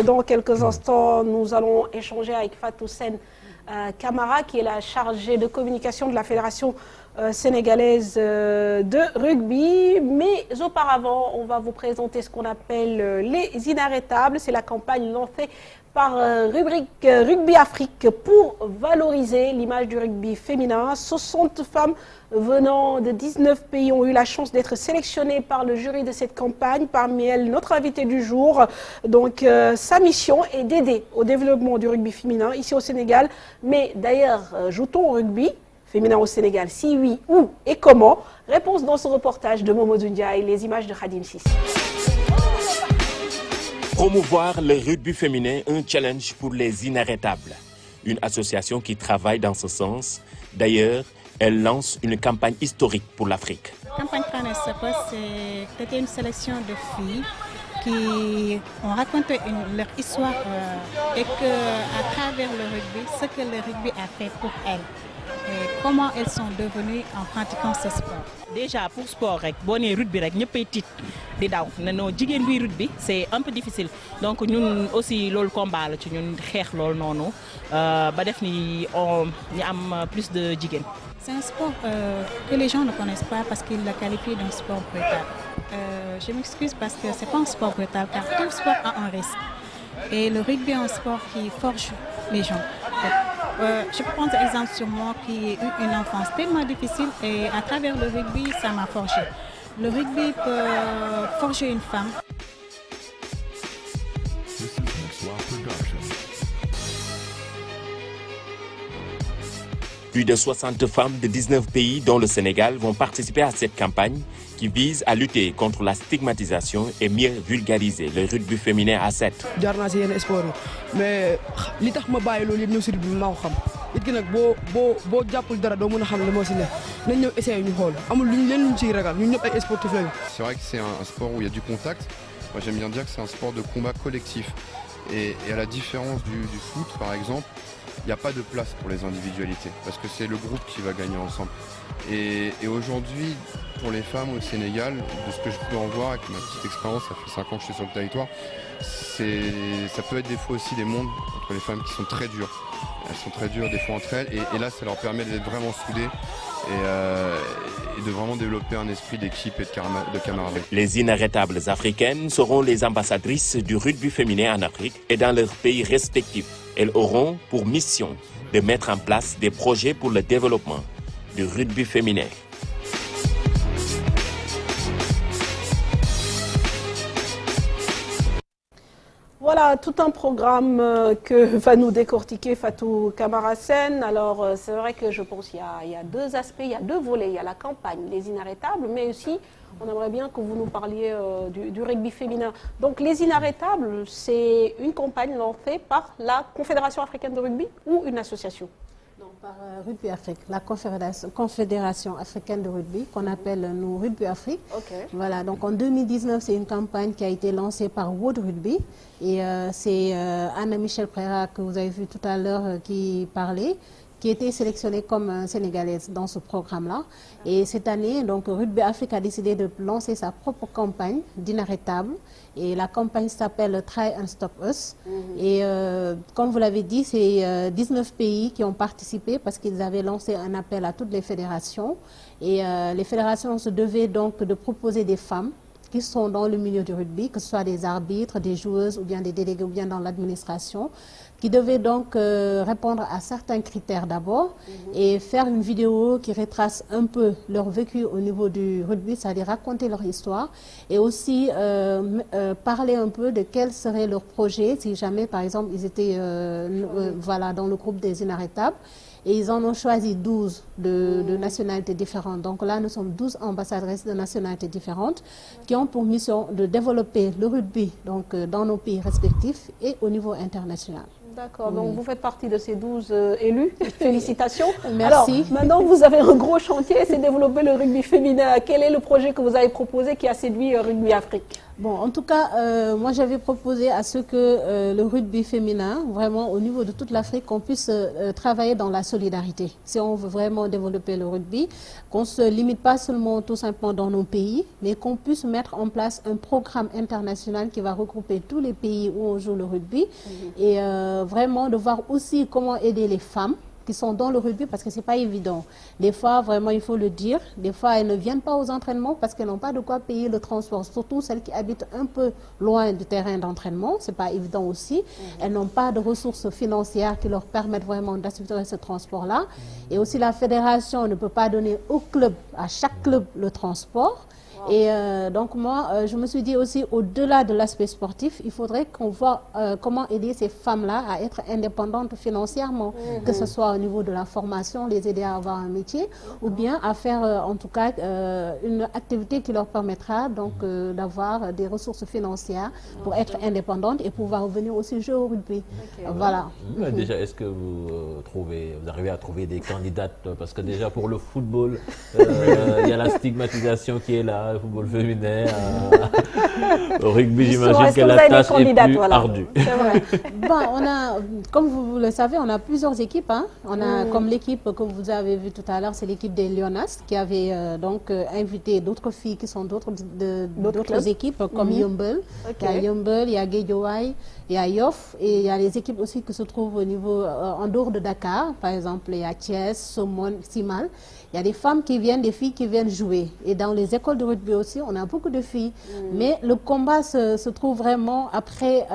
Dans quelques instants, nous allons échanger avec Fatou Sen Camara, qui est la chargée de communication de la Fédération sénégalaise de rugby. Mais auparavant, on va vous présenter ce qu'on appelle les inarrêtables. C'est la campagne lancée par rubrique Rugby Afrique pour valoriser l'image du rugby féminin. 60 femmes venant de 19 pays ont eu la chance d'être sélectionnées par le jury de cette campagne. Parmi elles, notre invité du jour. Donc, sa mission est d'aider au développement du rugby féminin ici au Sénégal. Mais d'ailleurs, joue-t-on au rugby féminin au Sénégal? Si oui, où et comment? Réponse dans ce reportage de Momodou Ndiaye, les images de Khadim Sissi. Promouvoir le rugby féminin, un challenge pour les inarrêtables. Une association qui travaille dans ce sens. D'ailleurs, elle lance une campagne historique pour l'Afrique. La campagne c'était une sélection de filles qui ont raconté leur histoire et qu'à travers le rugby, ce que le rugby a fait pour elles. Et comment elles sont devenues en pratiquant ce sport. Déjà pour sport rek boo nee rugby rek ñëppay tiit di daw ne noo jigéen buy rugby c'est un peu difficile donc ñun aussi loolu combat la ci ñun xeex loolu noonu ba def ni ñu am plus de jigéen. C'est un sport que les gens ne connaissent pas parce qu'ils le qualifient d'un sport brutal. Je m'excuse parce que c'est pas un sport brutal car tout sport a un risque. Et le rugby est un sport qui forge les gens. Je peux prendre exemple sur moi qui ai eu une enfance tellement difficile et à travers le rugby, ça m'a forgé. Le rugby peut forger une femme. Plus de 60 femmes de 19 pays, dont le Sénégal, vont participer à cette campagne qui vise à lutter contre la stigmatisation et mieux vulgariser le rugby féminin à 7. jaar naa si yenn sport yi mais li tax ma bàyyi loolu yëpp ñëw si rugby bi maa ko xam it gi nag boo jàppul dara doo mën a xam ne moo si ne nañ ñëw essayer ñu xool amul luñ siy ragal ñun ñëpp ay sportif lañu. C'est vrai que c'est un sport où il y a du contact. Moi j'aime bien dire que c'est un sport de combat collectif. Et à la différence du foot par exemple, il n'y a pas de place pour les individualités parce que c'est le groupe qui va gagner ensemble. Et aujourd'hui, pour les femmes au Sénégal, de ce que je peux en voir avec ma petite expérience, ça fait 5 ans que je suis sur le territoire, ça peut être des fois aussi des mondes entre les femmes qui sont très dures. Elles sont très dures des fois entre elles et là ça leur permet d'être vraiment soudées et de vraiment développer un esprit d'équipe et de camaraderie. Les inarrêtables africaines seront les ambassadrices du rugby féminin en Afrique et dans leurs pays respectifs. Elles auront pour mission de mettre en place des projets pour le développement du rugby féminin. Voilà tout un programme que va nous décortiquer Fatou Camara Sène. Alors c'est vrai que je pense qu'il y a deux aspects, il y a deux volets. Il y a la campagne, les inarrêtables, mais aussi on aimerait bien que vous nous parliez du rugby féminin. Donc les inarrêtables, c'est une campagne lancée par la Confédération africaine de rugby ou une association? Par Rugby Afrique, la Confédération africaine de rugby, qu'on appelle nous Rugby Afrique. Okay. Voilà, donc en 2019, c'est une campagne qui a été lancée par World Rugby. Et c'est Anna-Michel Préra, que vous avez vu tout à l'heure, qui parlait, qui était sélectionnée comme sénégalaise dans ce programme-là. Et cette année, donc, Rugby Afrique a décidé de lancer sa propre campagne d'inarrêtable. Et la campagne s'appelle Try and Stop Us. Et comme vous l'avez dit, c'est 19 pays qui ont participé parce qu'ils avaient lancé un appel à toutes les fédérations. Et les fédérations se devaient donc de proposer des femmes qui sont dans le milieu du rugby, que ce soit des arbitres, des joueuses ou bien des délégués ou bien dans l'administration, qui devaient donc répondre à certains critères d'abord et faire une vidéo qui retrace un peu leur vécu au niveau du rugby, c'est-à-dire raconter leur histoire et aussi parler un peu de quel serait leur projet si jamais par exemple ils étaient voilà, dans le groupe des inarrêtables. Et ils en ont choisi 12 de nationalités différentes. Donc là, nous sommes 12 ambassadrices de nationalités différentes qui ont pour mission de développer le rugby donc, dans nos pays respectifs et au niveau international. D'accord, donc vous faites partie de ces 12 élus. Félicitations. Merci. Alors, maintenant, vous avez un gros chantier, c'est développer le rugby féminin. Quel est le projet que vous avez proposé qui a séduit Rugby Afrique? Bon, en tout cas, moi j'avais proposé à ce que le rugby féminin, vraiment au niveau de toute l'Afrique, qu'on puisse travailler dans la solidarité. Si on veut vraiment développer le rugby, qu'on ne se limite pas seulement tout simplement dans nos pays, mais qu'on puisse mettre en place un programme international qui va regrouper tous les pays où on joue le rugby et vraiment de voir aussi comment aider les femmes qui sont dans le rugby parce que c'est pas évident. Des fois, vraiment, il faut le dire, des fois, elles ne viennent pas aux entraînements parce qu'elles n'ont pas de quoi payer le transport, surtout celles qui habitent un peu loin du terrain d'entraînement, c'est pas évident aussi. Elles n'ont pas de ressources financières qui leur permettent vraiment d'assurer ce transport-là. Et aussi, la fédération ne peut pas donner au club, à chaque club, le transport. Et donc moi, je me suis dit aussi, au-delà de l'aspect sportif, il faudrait qu'on voit comment aider ces femmes-là à être indépendantes financièrement, que ce soit au niveau de la formation, les aider à avoir un métier, ou bien à faire en tout cas une activité qui leur permettra donc d'avoir des ressources financières pour être indépendantes et pouvoir venir aussi jouer au rugby. Voilà. Déjà, est-ce que vous arrivez à trouver des candidates? Parce que déjà pour le football, il y a la stigmatisation qui est là. au football féminin, au rugby, j'imagine Est-ce que vous la avez des tâche est candidates, plus voilà. ardue. C'est vrai. Bon, on a, comme vous le savez, on a plusieurs équipes. Hein. On a comme l'équipe que vous avez vue tout à l'heure, c'est l'équipe des Lionas qui avait invité d'autres filles qui sont d'autres équipes comme Yeumbeul. Il y a Yeumbeul, il y a Guédiawaye, il y a Yoff et il y a les équipes aussi qui se trouvent au niveau en dehors de Dakar. Par exemple, il y a Thiès, Somone, Simal. Il y a des femmes qui viennent, des filles qui viennent jouer. Et dans les écoles de rugby aussi, on a beaucoup de filles. Mais le combat se trouve vraiment après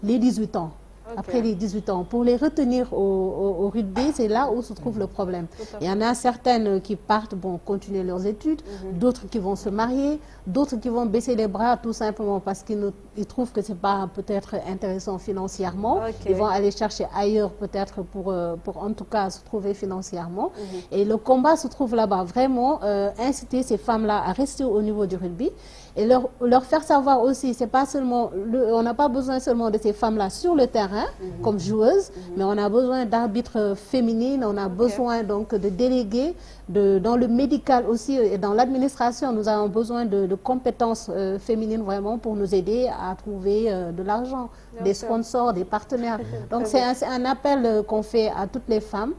les 18 ans. Après les 18 ans. Pour les retenir au rugby, c'est là où se trouve le problème. Il y en a certaines qui partent, continuer leurs études, d'autres qui vont se marier, d'autres qui vont baisser les bras tout simplement parce qu'ils trouvent que ce n'est pas peut-être intéressant financièrement. Ils vont aller chercher ailleurs peut-être pour en tout cas se trouver financièrement. Et le combat se trouve là-bas. Vraiment inciter ces femmes-là à rester au niveau du rugby. Et leur faire savoir aussi, c'est pas seulement on n'a pas besoin seulement de ces femmes-là sur le terrain comme joueuses, mais on a besoin d'arbitres féminines, on a besoin donc de délégués, dans le médical aussi et dans l'administration, nous avons besoin de compétences féminines vraiment pour nous aider à trouver de l'argent, des sponsors, des partenaires. Donc c'est un appel qu'on fait à toutes les femmes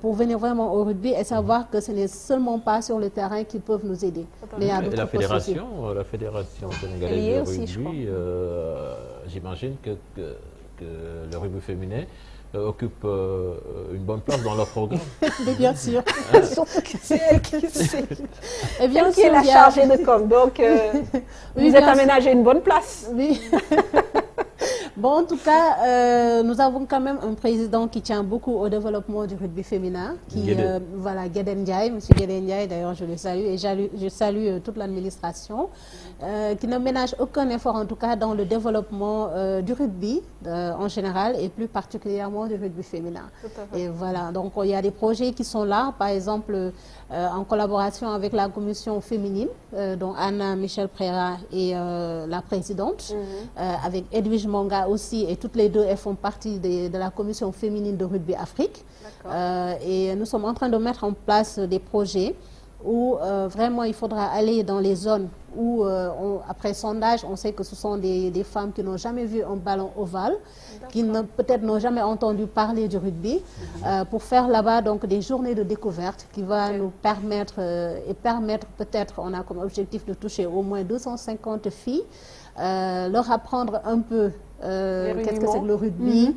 pour venir vraiment au rugby et savoir que ce n'est seulement pas sur le terrain qu'ils peuvent nous aider. Mais il y a d'autres postes aussi. La fédération sénégalaise de rugby, j'imagine que le rugby féminin occupe une bonne place dans leur programme. Mais bien sûr. Surtout que c'est elle qui bien qui est la chargée de com. Donc, vous êtes aménagé une bonne place. Oui. Bon, en tout cas, nous avons quand même un président qui tient beaucoup au développement du rugby féminin, voilà, Guéden Ndiaye, M. Guéden Ndiaye, d'ailleurs je le salue, et je salue toute l'administration, qui ne ménage aucun effort en tout cas dans le développement du rugby en général et plus particulièrement du rugby féminin. Et voilà, donc il y a des projets qui sont là, par exemple en collaboration avec la commission féminine, dont Anna Michel Préra est la présidente, avec Edwige Manga aussi, et toutes les deux, elles font partie de la commission féminine de rugby Afrique. Et nous sommes en train de mettre en place des projets où vraiment il faudra aller dans les zones où, après sondage, on sait que ce sont des femmes qui n'ont jamais vu un ballon ovale, qui peut-être n'ont jamais entendu parler du rugby, pour faire là-bas donc des journées de découverte qui va nous permettre, peut-être, on a comme objectif de toucher au moins 250 filles, leur apprendre un peu qu'est-ce que c'est que le rugby,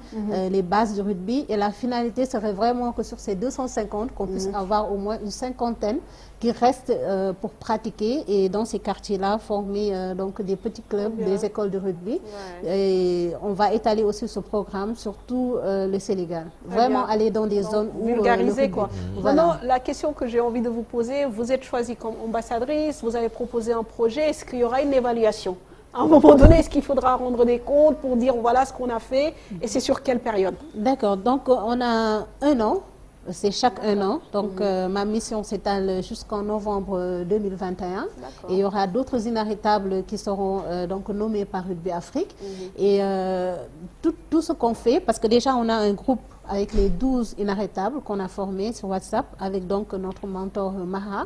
les bases du rugby. Et la finalité serait vraiment que sur ces 250, qu'on puisse avoir au moins une cinquantaine qui restent pour pratiquer et dans ces quartiers-là former donc des petits clubs, des écoles de rugby. Et on va étaler aussi ce programme sur tout le Sénégal. Vraiment aller dans des zones où vulgariser quoi. Voilà. Maintenant, la question que j'ai envie de vous poser, vous êtes choisie comme ambassadrice, vous avez proposé un projet, est-ce qu'il y aura une évaluation ? À un moment donné, est-ce qu'il faudra rendre des comptes pour dire voilà ce qu'on a fait et c'est sur quelle période? D'accord, donc on a un an, c'est chaque un an. Donc ma mission s'étale jusqu'en novembre 2021. Et il y aura d'autres inarrêtables qui seront donc nommés par Rugby Afrique. Et tout ce qu'on fait, parce que déjà on a un groupe avec les 12 inarrêtables qu'on a formés sur WhatsApp, avec donc notre mentor Maha.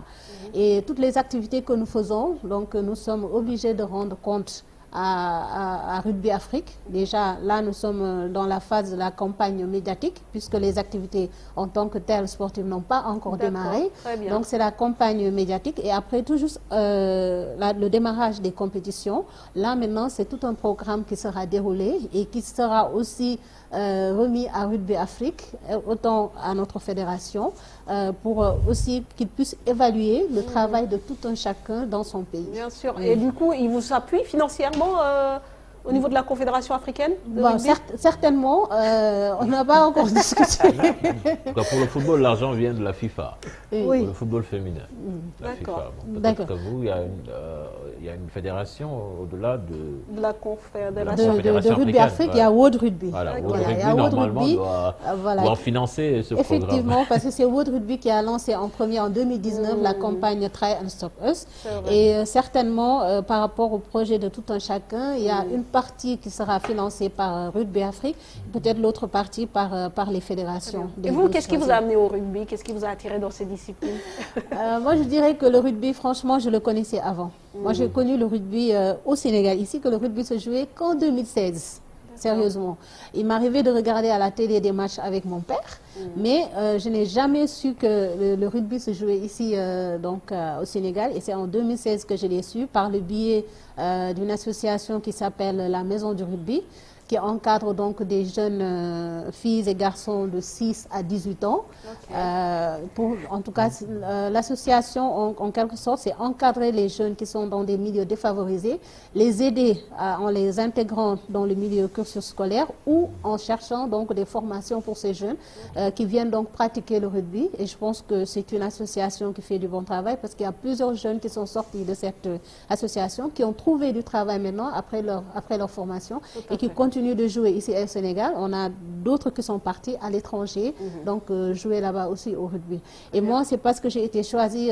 Et toutes les activités que nous faisons, donc nous sommes obligés de rendre compte à Rugby Afrique. Déjà, là, nous sommes dans la phase de la campagne médiatique, puisque les activités en tant que telles sportives n'ont pas encore démarré. Donc, c'est la campagne médiatique. Et après, tout juste le démarrage des compétitions. Là, maintenant, c'est tout un programme qui sera déroulé et qui sera aussi remis à Rugby Afrique, autant à notre fédération, pour aussi qu'ils puissent évaluer le travail de tout un chacun dans son pays. Bien sûr. Et du coup, ils vous appuient financièrement au niveau de la Confédération africaine de rugby? Certainement, on n'a pas encore discuté. Pour le football, l'argent vient de la FIFA. Oui. Pour le football féminin. La FIFA. Peut-être que vous, il y a une fédération au-delà de la Confédération de Rugby Afrique, il y a World Rugby. Voilà, World Rugby, normalement, doit financer ce programme. Effectivement, parce que c'est World Rugby qui a lancé en premier en 2019 la campagne Try and Stop Us. Et certainement, par rapport au projet de tout un chacun, il y a une partie qui sera financée par Rugby Afrique, peut-être l'autre partie par les fédérations. Et vous, qu'est-ce qui vous a amené au rugby? Qu'est-ce qui vous a attiré dans ces disciplines? Moi, je dirais que le rugby, franchement, je le connaissais avant. Moi, j'ai connu le rugby au Sénégal, ici, que le rugby se jouait qu'en 2016. Sérieusement. Il m'arrivait de regarder à la télé des matchs avec mon père, mais je n'ai jamais su que le rugby se jouait ici au Sénégal. Et c'est en 2016 que je l'ai su par le biais d'une association qui s'appelle la Maison du Rugby, qui encadre donc des jeunes filles et garçons de 6 à 18 ans. En tout cas, l'association, en quelque sorte, c'est encadrer les jeunes qui sont dans des milieux défavorisés, les aider en les intégrant dans le milieu cursus scolaire ou en cherchant donc des formations pour ces jeunes qui viennent donc pratiquer le rugby. Et je pense que c'est une association qui fait du bon travail parce qu'il y a plusieurs jeunes qui sont sortis de cette association, qui ont trouvé du travail maintenant après leur formation et qui continuent de jouer ici au Sénégal. On a d'autres qui sont partis à l'étranger, donc jouer là-bas aussi au rugby. Et moi, c'est parce que j'ai été choisie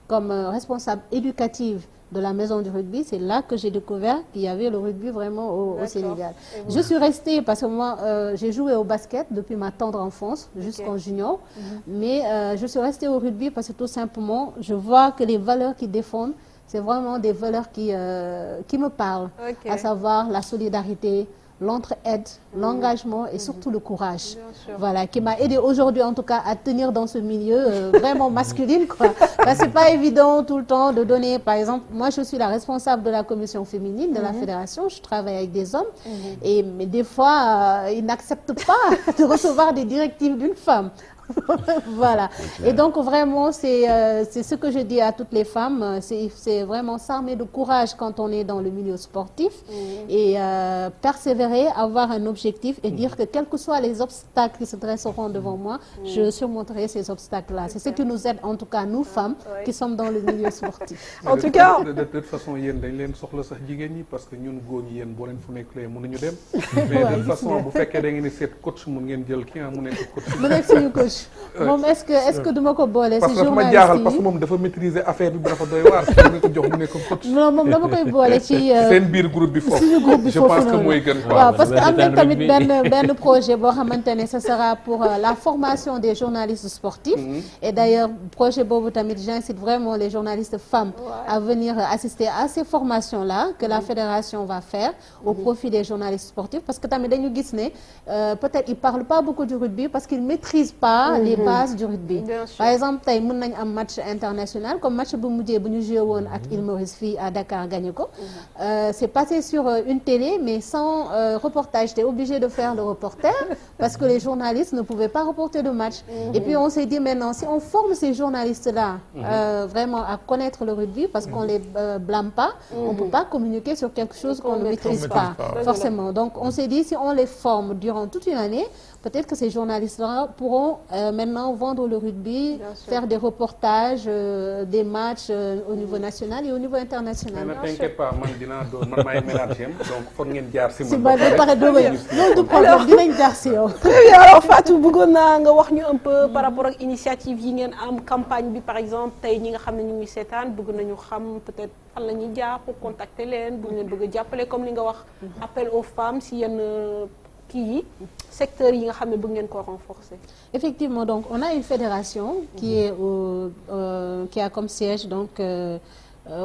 comme responsable éducative de la Maison du Rugby, c'est là que j'ai découvert qu'il y avait le rugby vraiment au Sénégal. Je suis restée parce que moi, j'ai joué au basket depuis ma tendre enfance jusqu'en junior, mais je suis restée au rugby parce que tout simplement, je vois que les valeurs qu'ils défendent, c'est vraiment des valeurs qui me parlent, à savoir la solidarité, l'entraide, l'engagement et surtout le courage. Voilà, qui m'a aidé aujourd'hui en tout cas à tenir dans ce milieu vraiment masculin, quoi. Parce que c'est pas évident tout le temps de donner, par exemple, moi je suis la responsable de la commission féminine de la fédération, je travaille avec des hommes, mais des fois ils n'acceptent pas de recevoir des directives d'une femme. Voilà. Et donc vraiment c'est ce que je dis à toutes les femmes, c'est vraiment s'armer de courage quand on est dans le milieu sportif et persévérer, avoir un objectif et dire que quels que soient les obstacles qui se dresseront devant moi, je surmonterai ces obstacles-là. C'est ce qui nous aide en tout cas nous femmes qui sommes dans le milieu sportif. En tout cas, de toute façon yéen dañ leen soxla sax jigéen ñi parce que ñun góor ñi yéen boo leen fu nekk lee mënuñu dem. Mais de toute façon bu fekkee da ngeen di seet coach mun ngeen jël kii mu nekk coach. Mu nekk suñu coach. Moom est-ce que duma ko boole ci journaliste yi parce que dafa ma jaaxal parce que moom dafa maîtriser affaire bi dafa doy waar dama ko jox mu nekk coach. Non moom dama koy boole ci seen biir groupe bi foofu. suñu groupe bi je foofu pense que mooy gën. waaw parce que am nañ tamit benn projet boo xamante ne ce sera pour la formation des journalistes sportifs. Et d'ailleurs projet boobu tamit j'incite vraiment les journalistes femmes à venir assister à ces formations-là que la fédération va faire au profit des journalistes sportifs parce que tamit dañu gis ne peut-être ils parlent pas beaucoup du rugby parce qu'ils maîtrisent pas les bases du rugby. Par exemple tey mën nañ am match international comme match bu mujjee bu ñu joué woon ak Île Maurice fii à Dakar gagné ko. C'est passé sur une télé mais sans reportage. J'étais obligé de faire le reporter parce que les journalistes ne pouvaient pas reporter le match. Et puis on s'est dit maintenant si on forme ces journalistes-là vraiment à connaître le rugby parce qu'on les blâme pas, on peut pas communiquer sur quelque chose qu'on ne maîtrise pas forcément. Donc on s'est dit si on les forme durant toute une année, peut-être que ces journalistes-là pourront maintenant vendre le rugby, faire des reportages, des matchs au niveau national et au niveau international. Ne t'inquiète pas, man dinaa doon man maay ménager donc foog ngeen jaar si man. ba pare doo loolu du problème dinañ jaar si yow. Très bien, alors Fatou bëggoon naa nga wax ñu un peu par rapport ak initiative yi ngeen am campagne bi par exemple tey ñi nga xam ne ñu ngi seetaan bëgg nañu xam peut-être fan la ñuy jaar pour contacter leen bu ñu leen bëgg a jàppale comme li nga wax appel aux femmes si yenn kii secteur yi nga xam ne bëgg ngeen ko renforcer. Effectivement, donc on a une fédération qui est qui a comme siège donc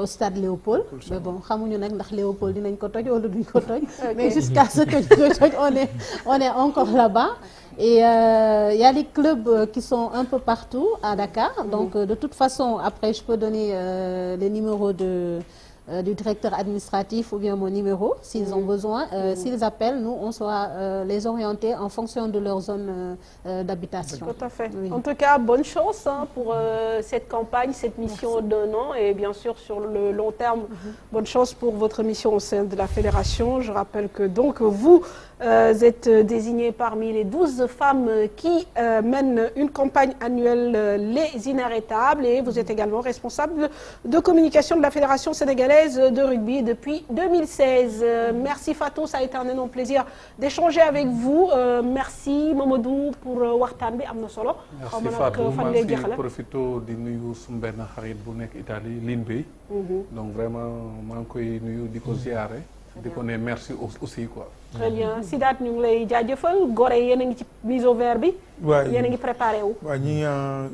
au stade Léopold. Mais bon xamuñu nag ndax Léopold dinañ ko toj wala duñ ko toj. Mais jusqu'à ce que ñu ko toj on est encore là-bas. Et il y a des clubs qui sont un peu partout à Dakar. Donc de toute façon après je peux donner les numéros du directeur administratif ou bien mon numéro s'ils ont besoin. S'ils appellent, nous on saura les orienter en fonction de leur zone d'habitation. Tout à fait. Oui. En tout cas, bonne chance pour cette campagne, cette mission d'un an et bien sûr sur le long terme, bonne chance pour votre mission au sein de la fédération. Je rappelle que donc vous êtes désignés parmi les 12 femmes qui mènent une campagne annuelle Les Inarrêtables et vous êtes également responsable de communication de la Fédération sénégalaise de rugby depuis 2016. Merci Fatou, ça a été un énorme plaisir d'échanger avec vous. Merci Mamadou pour waxtaan bi am na solo. Merci Fatou, maa ngi profité di nuyu suñu benn xarit bu nekk Italie Lynn Bey. Donc vraiment maa ngi koy nuyu di ko ziare. di ko ne merci aussi quoi. très bien Sidaat ñu ngi lay jaajëfal Gorée yéen a ngi ci mise au vert bi. waaw yéen a ngi préparé wu. waaw ñu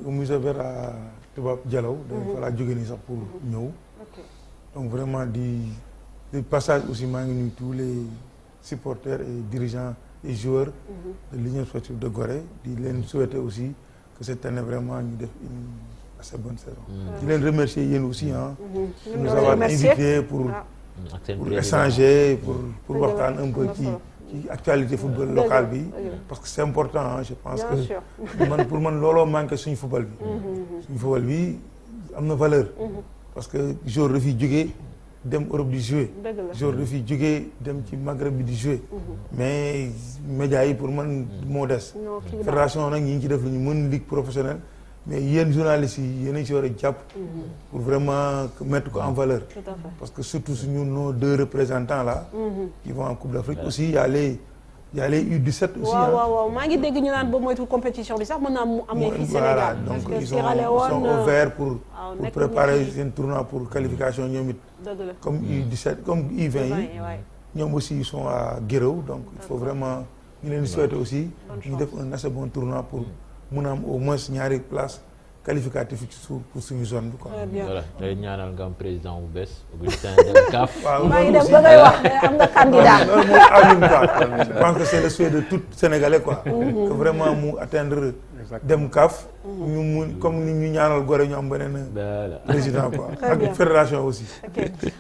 ngi mise au vert à Toubab Dialaw. dañu fa laa jógee nii sax pour ñëw. donc vraiment di passage aussi maa ngi nuyu tous les supporters et dirigeants et joueurs. de l'Union sportive de Gorée di leen souhaiter aussi que cette année vraiment ñu def une assez bonne saison. di leen remercier yéen aussi de nous avoir invités pour échanger pour waxtaan un peu ci actualité football local bi. parce que c'est important je pense que pour man looloo manqué suñu football bi. suñu football bi am na valeur. parce que joueur dafiy jógee dem Europe di jouer. joueur dafiy jógee dem ci Maghreb bi di jouer. mais médias yi pour man moo des. fédération nag ñi ngi ci def lu ñu mën ligue professionnelle. mais yéen journalistes yi yéen a ci war a jàpp. pour vraiment mettre ko en valeur. parce que surtout suñu nos 2 représentants là. qui vont en Coupe d'Afrique aussi il y a les U17 aussi. waaw maa ngi dégg ñu naan boobu moytu compétition bi sax mën naa mu amee fii Sénégal. voilà donc ils sont au vert pour préparer seen tournoi pour qualification ñoom it. comme U17 comme U20 yi. ñoom aussi ils sont à Guéréo donc il faut vraiment ñu leen di souhaiter aussi. ñu def un assez bon tournoi pour. mun a am au moins ñaari place qualificatif pour suñu zone bi quoi. voilà day ñaanal nga am président bu bees Augustin Del CAF. maa ngi dem ba ngay wax am nga candidat. loolu moom amuñ quoi je pense que c'est le souhait de tout Sénégalais quoi. que vraiment mu atteindre dem CAF. ñu mun comme ni ñu ñaanal Gorée ñu am beneen président quoi. ak fédération aussi.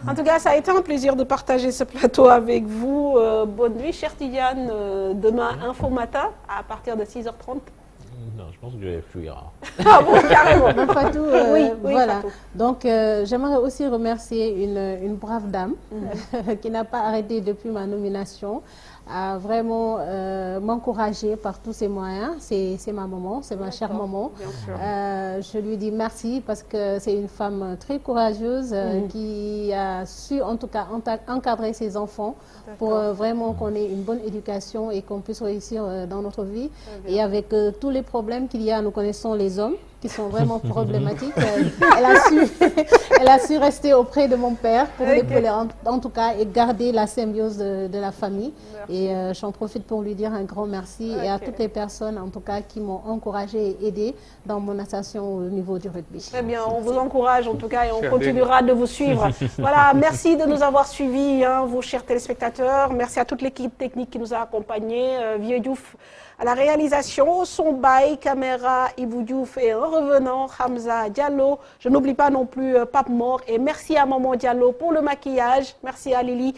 En tout cas ça a été un plaisir de partager ce plateau avec vous. Bonne nuit Cheikh Tidiane. Demain Info Matin à partir de 6h30. Non, je pense que je vais fuir. Ah bon, carrément. Fatou, oui, voilà. Fatou. Donc, j'aimerais aussi remercier une brave dame qui n'a pas arrêté depuis ma nomination à vraiment m'encourager par tous ses moyens. C'est ma maman, c'est ma chère maman. Je lui dis merci parce que c'est une femme très courageuse qui a su en tout cas encadrer ses enfants pour vraiment qu'on ait une bonne éducation et qu'on puisse réussir dans notre vie. Et avec tous les problèmes qu'il y a, nous connaissons les hommes qui sont vraiment problématiques. Elle a su rester auprès de mon père pour l'épauler en tout cas et garder la symbiose de la famille. Et j'en profite pour lui dire un grand merci et à toutes les personnes en tout cas qui m'ont encouragé et aidé dans mon ascension au niveau du rugby. Très bien, on vous encourage en tout cas et on continuera de vous suivre. Voilà, merci de nous avoir suivis, vos chers téléspectateurs. Merci à toute l'équipe technique qui nous a accompagnés. Vieux Diouf à la réalisation, son bail, caméra, Ibou Diouf et un revenant, Hamza Diallo. Je n'oublie pas non plus Pape Mor et merci à Maman Diallo pour le maquillage. Merci à Lily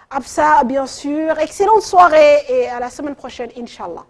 Absa, bien sûr. Excellente soirée et à la semaine prochaine, Inch'Allah.